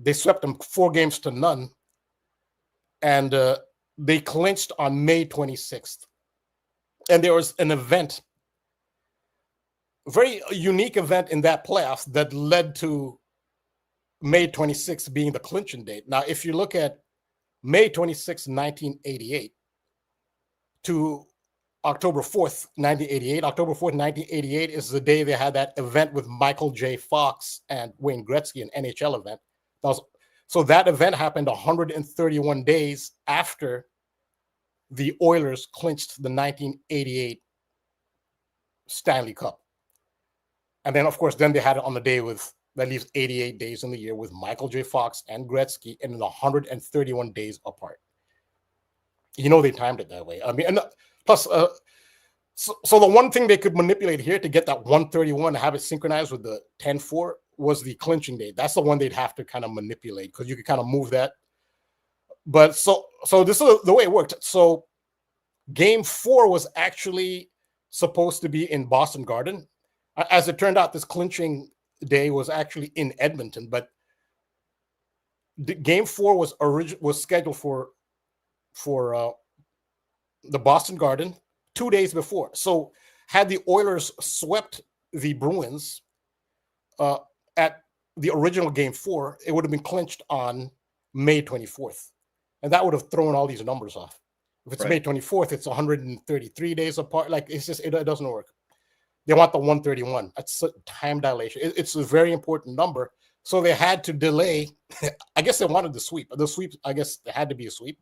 They swept them 4-0, and they clinched on May 26th. And there was an event, a very unique event in that playoffs that led to May 26th being the clinching date. Now, if you look at May 26, 1988, to October 4th, 1988. October 4th, 1988 is the day they had that event with Michael J. Fox and Wayne Gretzky, an NHL event. So that event happened 131 days after the Oilers clinched the 1988 Stanley Cup. And then, of course, then they had it on the day with that leaves 88 days in the year with Michael J. Fox and Gretzky, and 131 days apart. They timed it that way. I mean, and plus, so the one thing they could manipulate here to get that 131 to have it synchronized with the 10-4 was the clinching date. That's the one they'd have to kind of manipulate because you could kind of move that. But so this is the way it worked. So Game 4 was actually supposed to be in Boston Garden. As it turned out, this clinching day was actually in Edmonton, but Game 4 was scheduled for the Boston Garden 2 days before. So had the Oilers swept the Bruins at the original Game 4, it would have been clinched on May 24th. And that would have thrown all these numbers off. If it's May 24th, it's 133 days apart. Like, it's just, it doesn't work. They want the 131. That's time dilation. It's a very important number. So they had to delay. I guess they wanted the sweep. The sweep, I guess, there had to be a sweep.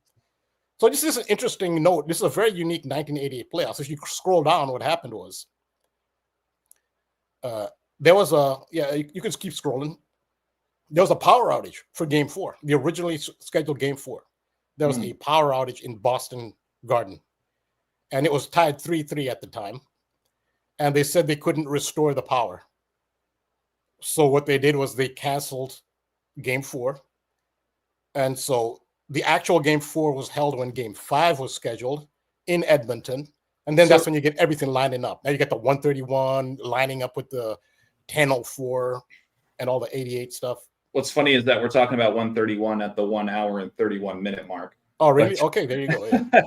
So this is an interesting note. This is a very unique 1988 playoffs. If you scroll down, what happened was there was you can keep scrolling. There was a power outage for Game 4, the originally scheduled Game 4. There was a power outage in Boston Garden, and it was tied 3-3 at the time. And they said they couldn't restore the power. So what they did was they canceled Game 4. And so the actual Game 4 was held when Game 5 was scheduled in Edmonton. And then that's when you get everything lining up. Now you get the 131 lining up with the 10:04 and all the 88 stuff. What's funny is that we're talking about 131 at the 1 hour and 31 minute mark. Oh, really? Okay, there you go. Yeah.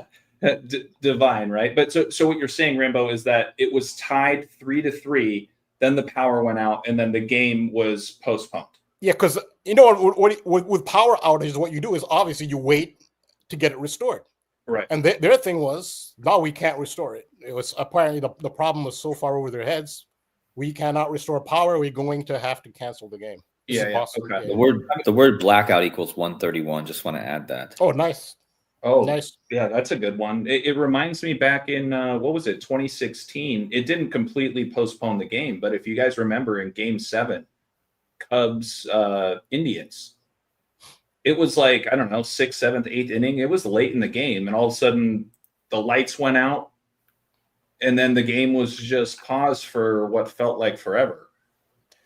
Divine, right? But so what you're saying, Rambo, is that it was tied 3-3, then the power went out, and then the game was postponed. Yeah, because with power outages, what you do is obviously you wait to get it restored. Right. And their thing was, no, we can't restore it. It was apparently the problem was so far over their heads, we cannot restore power. We're going to have to cancel the game. Yeah. Okay. The word blackout equals 131. Just want to add that. Oh, nice. Oh, nice. Yeah, that's a good one. It reminds me back in, 2016, it didn't completely postpone the game. But if you guys remember in Game 7, Cubs, Indians, it was like, I don't know, 6th, 7th, 8th inning. It was late in the game. And all of a sudden the lights went out. And then the game was just paused for what felt like forever.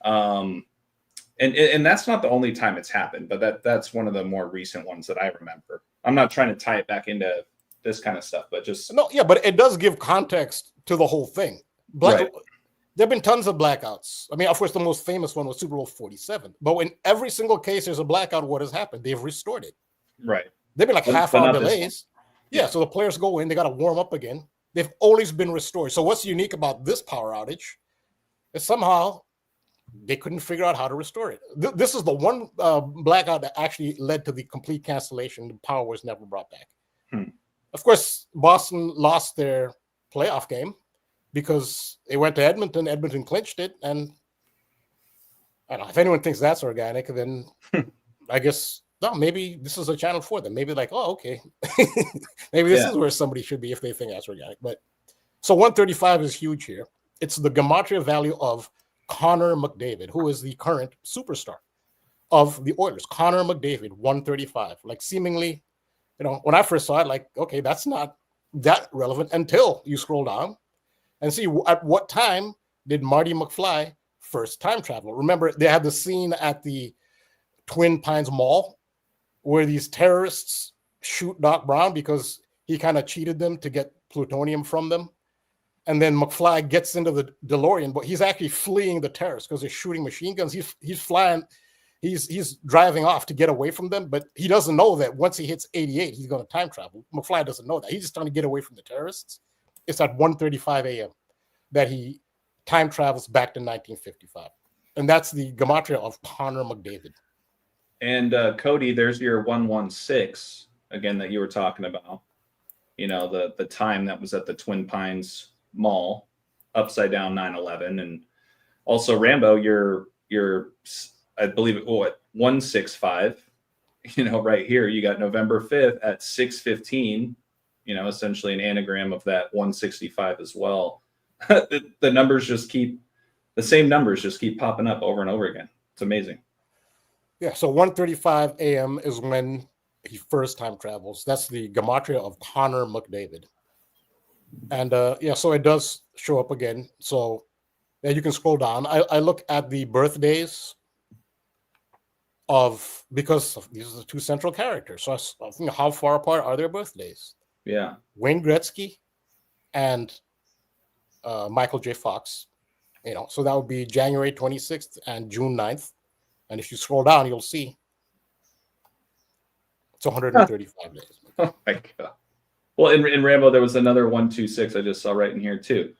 And that's not the only time it's happened, but that's one of the more recent ones that I remember. I'm not trying to tie it back into this kind of stuff, but just but it does give context to the whole thing. Right. There have been tons of blackouts. I mean, of course, the most famous one was Super Bowl 47. But in every single case there's a blackout, what has happened? They've restored it. Right. They've been like half-hour delays. Yeah, so the players go in, they got to warm up again. They've always been restored. So what's unique about this power outage is somehow they couldn't figure out how to restore it. This is the one blackout that actually led to the complete cancellation. The power was never brought back. Of course, Boston lost their playoff game because they went to Edmonton. Edmonton clinched it. And I don't know, if anyone thinks that's organic, then I guess, no, maybe this is a channel for them. Maybe like, oh, okay. Maybe this is where somebody should be if they think that's organic. But so 135 is huge here. It's the gematria value of Connor McDavid, who is the current superstar of the Oilers. Connor McDavid, 135. Like seemingly, when I first saw it, like, okay, that's not that relevant until you scroll down and see at what time did Marty McFly first time travel. Remember, they had the scene at the Twin Pines Mall where these terrorists shoot Doc Brown because he kind of cheated them to get plutonium from them. And then McFly gets into the DeLorean, but he's actually fleeing the terrorists because they're shooting machine guns. He's flying, he's driving off to get away from them, but he doesn't know that once he hits 88, he's going to time travel. McFly doesn't know that. He's just trying to get away from the terrorists. It's at 1:35 a.m. that he time travels back to 1955. And that's the gematria of Connor McDavid. And KODI, there's your 116 again that you were talking about. you know, the time that was at the Twin Pines Mall, upside down 9/11, and also Rambo, you're I believe it, what, 165, you know, right here you got November 5th at 6:15, you know, essentially an anagram of that 165 as well. The numbers just keep, the same numbers just keep popping up over and over again. It's amazing. Yeah, so 1:35 a.m. is when he first time travels. That's the gematria of Connor McDavid. And yeah, so it does show up again. So yeah, you can scroll down. I look at the birthdays of, because these are the two central characters. So I think, how far apart are their birthdays? Yeah. Wayne Gretzky and Michael J. Fox. You know, so that would be January 26th and June 9th. And if you scroll down, you'll see it's 135 days. Oh my God. Well, in Rambo, there was another 126 I just saw right in here too.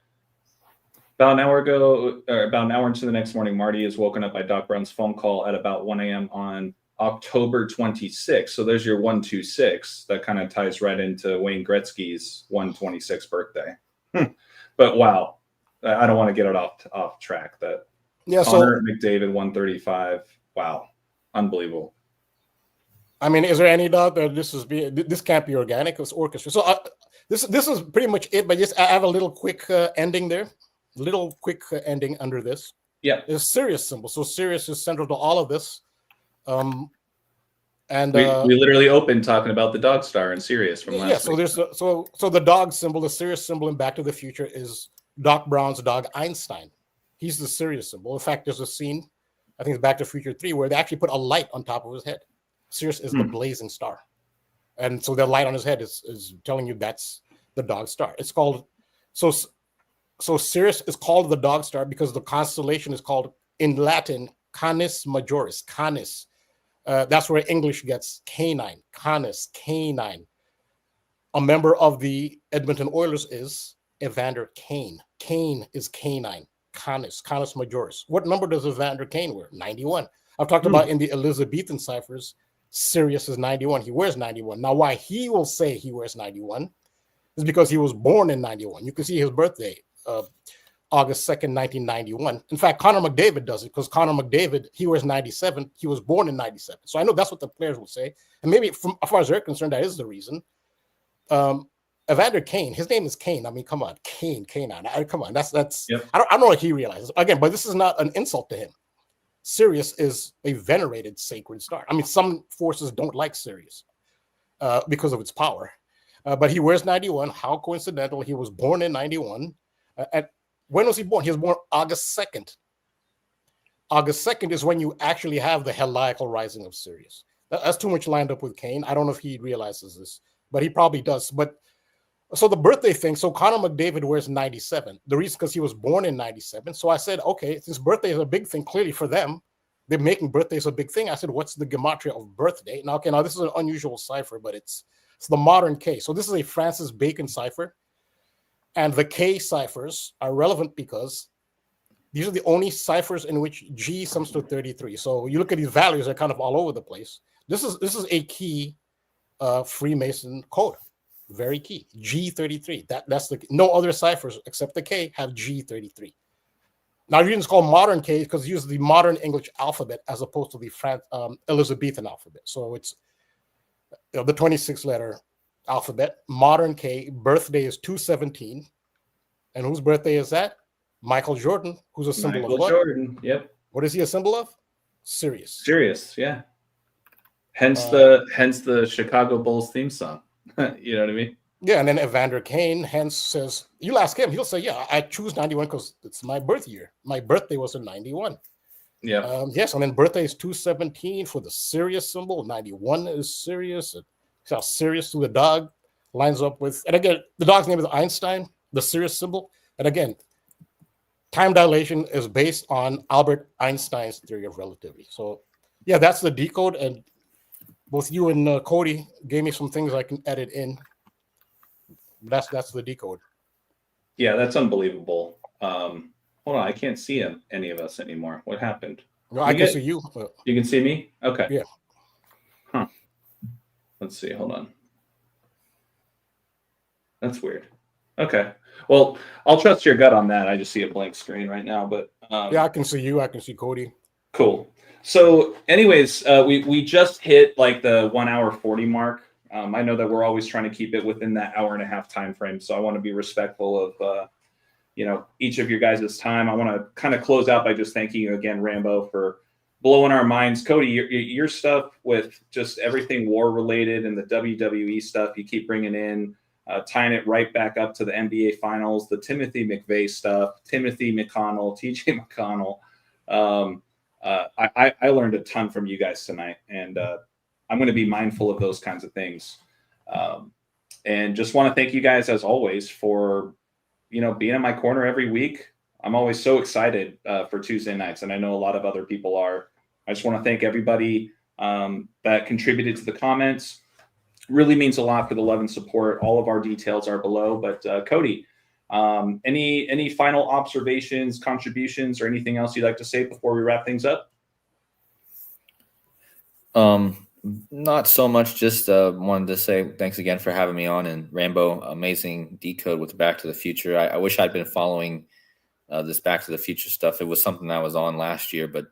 About an hour ago, or about an hour into the next morning, Marty is woken up by Doc Brown's phone call at about 1 a.m. on October 26th. So there's your 126. That kind of ties right into Wayne Gretzky's 126th birthday. But wow, I don't want to get it off track. That Yeah, Connor McDavid 135. Wow, unbelievable. I mean, is there any doubt that this can't be organic? It's orchestra. So this is pretty much it. But just I have a little quick ending there. Little quick ending under this. Yeah, is Sirius symbol. So Sirius is central to all of this. And we literally opened talking about the dog star and Sirius from last week. So the dog symbol, the Sirius symbol in Back to the Future is Doc Brown's dog Einstein. He's the Sirius symbol. In fact, there's a scene, I think it's Back to Future 3, where they actually put a light on top of his head. Sirius is the blazing star. And so the light on his head is telling you that's the dog star. It's called, so Sirius is called the dog star because the constellation is called, in Latin, Canis Majoris, Canis. That's where English gets canine, Canis, canine. A member of the Edmonton Oilers is Evander Kane. Kane is canine, Canis, Canis Majoris. What number does Evander Kane wear? 91. I've talked about in the Elizabethan ciphers, Sirius is 91. He wears 91. Now, why he will say he wears 91 is because he was born in 91. You can see his birthday, August 2nd, 1991. In fact, Connor McDavid does it because Connor McDavid, he wears 97. He was born in 97. So I know that's what the players will say. And maybe from as far as they're concerned, that is the reason. Evander Kane, his name is Kane. I mean, come on, Kane. Come on, that's. Yep. I don't know what he realizes again, but this is not an insult to him. Sirius is a venerated sacred star. I mean, some forces don't like Sirius because of its power, but he wears 91. How coincidental! He was born in 91. When was he born? He was born August 2nd. August 2nd is when you actually have the heliacal rising of Sirius. That's too much lined up with Kane. I don't know if he realizes this, but he probably does. But so the birthday thing, so Connor McDavid wears 97. The reason because he was born in 97. So I said, okay, this birthday is a big thing clearly for them. They're making birthdays a big thing. I said, what's the gematria of birthday? Now, okay, now this is an unusual cipher, but it's the modern K. So this is a Francis Bacon cipher. And the K ciphers are relevant because these are the only ciphers in which G sums to 33. So you look at these values, they're kind of all over the place. This is a key Freemason code. Very key. G33. That's the no other ciphers except the K have G33. Now the reason it's called modern K because it uses the modern English alphabet as opposed to the Elizabethan alphabet. So it's the 26-letter alphabet. Modern K. Birthday is 217. And whose birthday is that? Michael Jordan, who's a symbol of what? Jordan. Yep. What is he a symbol of? Sirius. Sirius. Yeah. Hence the Chicago Bulls theme song. You know what I mean? Yeah, and then Evander Kane hence says, you'll ask him, he'll say, yeah, I choose 91 because it's my birth year. My birthday was in 91. Yeah. Yes, and then birthday is 217 for the Sirius symbol. 91 is Sirius. So Sirius to the dog lines up with, and again, the dog's name is Einstein, the Sirius symbol. And again, time dilation is based on Albert Einstein's theory of relativity. So yeah, that's the decode. And both you and KODI gave me some things I can edit in. That's the decode. Yeah, that's unbelievable. Hold on, I can't see any of us anymore. What happened? No, I can see you. You can see me? Okay. Yeah. Huh. Let's see. Hold on. That's weird. Okay. Well, I'll trust your gut on that. I just see a blank screen right now, but Yeah, I can see you. I can see Cody. cool. So, anyways, we just hit like the 1 hour 40 mark. I know that we're always trying to keep it within that hour and a half time frame, so I want to be respectful of each of your guys' time. I want to kind of close out by just thanking you again, Rambo, for blowing our minds. Cody, your stuff with just everything war related and the WWE stuff you keep bringing in, tying it right back up to the NBA Finals, the Timothy McVeigh stuff, Timothy McConnell, TJ McConnell. I learned a ton from you guys tonight, and I'm going to be mindful of those kinds of things. And just want to thank you guys, as always, for being in my corner every week. I'm always so excited for Tuesday nights, and I know a lot of other people are. I just want to thank everybody that contributed to the comments. Really means a lot for the love and support. All of our details are below. But Cody, any final observations, contributions, or anything else you'd like to say before we wrap things up? Not so much. Just wanted to say thanks again for having me on. And Rambo, amazing decode with Back to the Future. I wish I'd been following this Back to the Future stuff. It was something I was on last year, but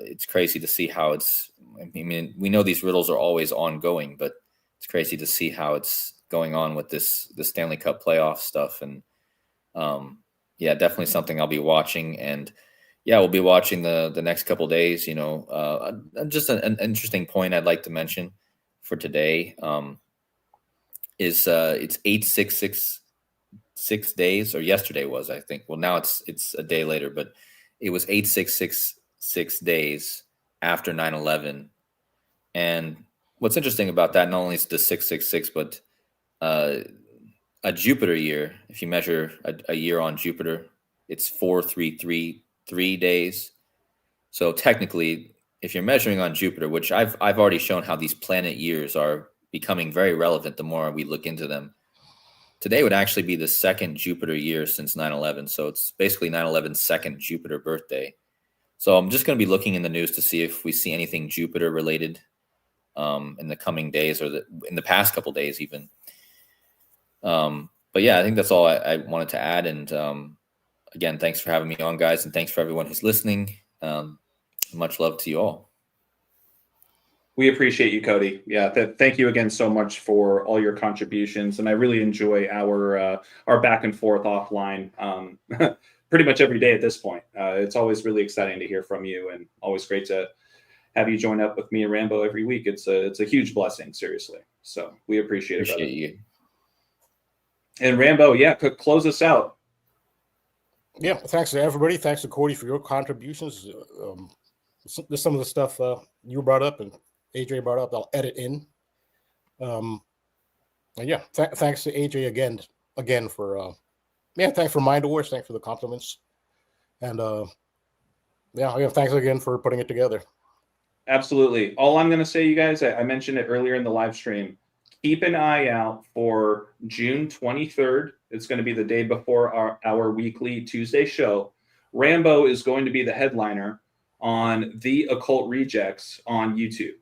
it's crazy to see how it's. I mean, we know these riddles are always ongoing, but it's crazy to see how it's going on with the Stanley Cup playoff stuff. And yeah, definitely something I'll be watching. And yeah, we'll be watching the next couple of days. Just an interesting point I'd like to mention for today is it's 8666 days, or yesterday was, I think. Well, now it's a day later, but it was 8666 days after 9/11. And what's interesting about that, not only is the 666, but a Jupiter year, if you measure a year on Jupiter, it's 4333 days. So technically, if you're measuring on Jupiter, which I've already shown how these planet years are becoming very relevant the more we look into them, today would actually be the second Jupiter year since 9/11. So it's basically 9/11's second Jupiter birthday. So I'm just going to be looking in the news to see if we see anything Jupiter related in the coming days, or in the past couple days even. But yeah, I think that's all I wanted to add. And again, thanks for having me on, guys, and thanks for everyone who's listening. Much love to you all. We appreciate you, Cody. Yeah, thank you again so much for all your contributions, and I really enjoy our back and forth offline pretty much every day at this point. It's always really exciting to hear from you, and always great to have you join up with me and Rambo every week. It's a huge blessing, seriously. So we appreciate it. Appreciate you. And Rambo, yeah, close us out. Yeah, thanks to everybody. Thanks to Cody for your contributions. There's some of the stuff you brought up and AJ brought up, I'll edit in. And yeah, thanks to AJ again for thanks for Mind Wars. Thanks for the compliments. And yeah, thanks again for putting it together. Absolutely. All I'm going to say, you guys, I mentioned it earlier in the live stream. Keep an eye out for June 23rd. It's going to be the day before our weekly Tuesday show. Rambo is going to be the headliner on The Occult Rejects on YouTube.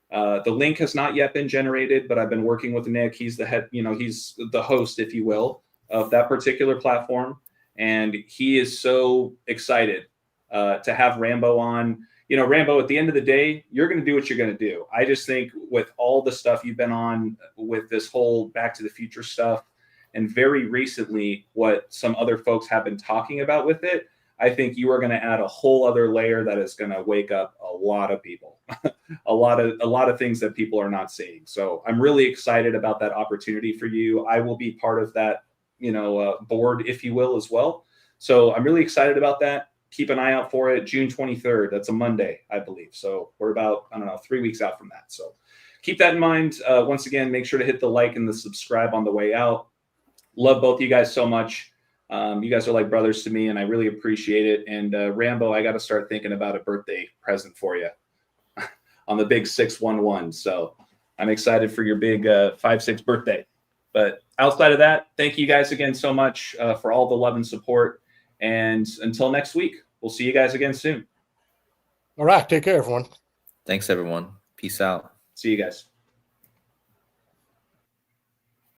The link has not yet been generated, but I've been working with Nick. He's the head, he's the host, if you will, of that particular platform. And he is so excited to have Rambo on. Rambo, at the end of the day, you're going to do what you're going to do. I just think with all the stuff you've been on with this whole Back to the Future stuff, and very recently what some other folks have been talking about with it, I think you are going to add a whole other layer that is going to wake up a lot of people, a lot of things that people are not seeing. So I'm really excited about that opportunity for you. I will be part of that, board, if you will, as well. So I'm really excited about that. Keep an eye out for it. June 23rd. That's a Monday, I believe. So we're about, 3 weeks out from that. So keep that in mind. Once again, make sure to hit the like and the subscribe on the way out. Love both of you guys so much. You guys are like brothers to me, and I really appreciate it. And Rambo, I got to start thinking about a birthday present for you on the big 611. So I'm excited for your big 5-6 birthday. But outside of that, thank you guys again so much for all the love and support. And until next week, we'll see you guys again soon. All right. Take care, everyone. Thanks, everyone. Peace out. See you guys.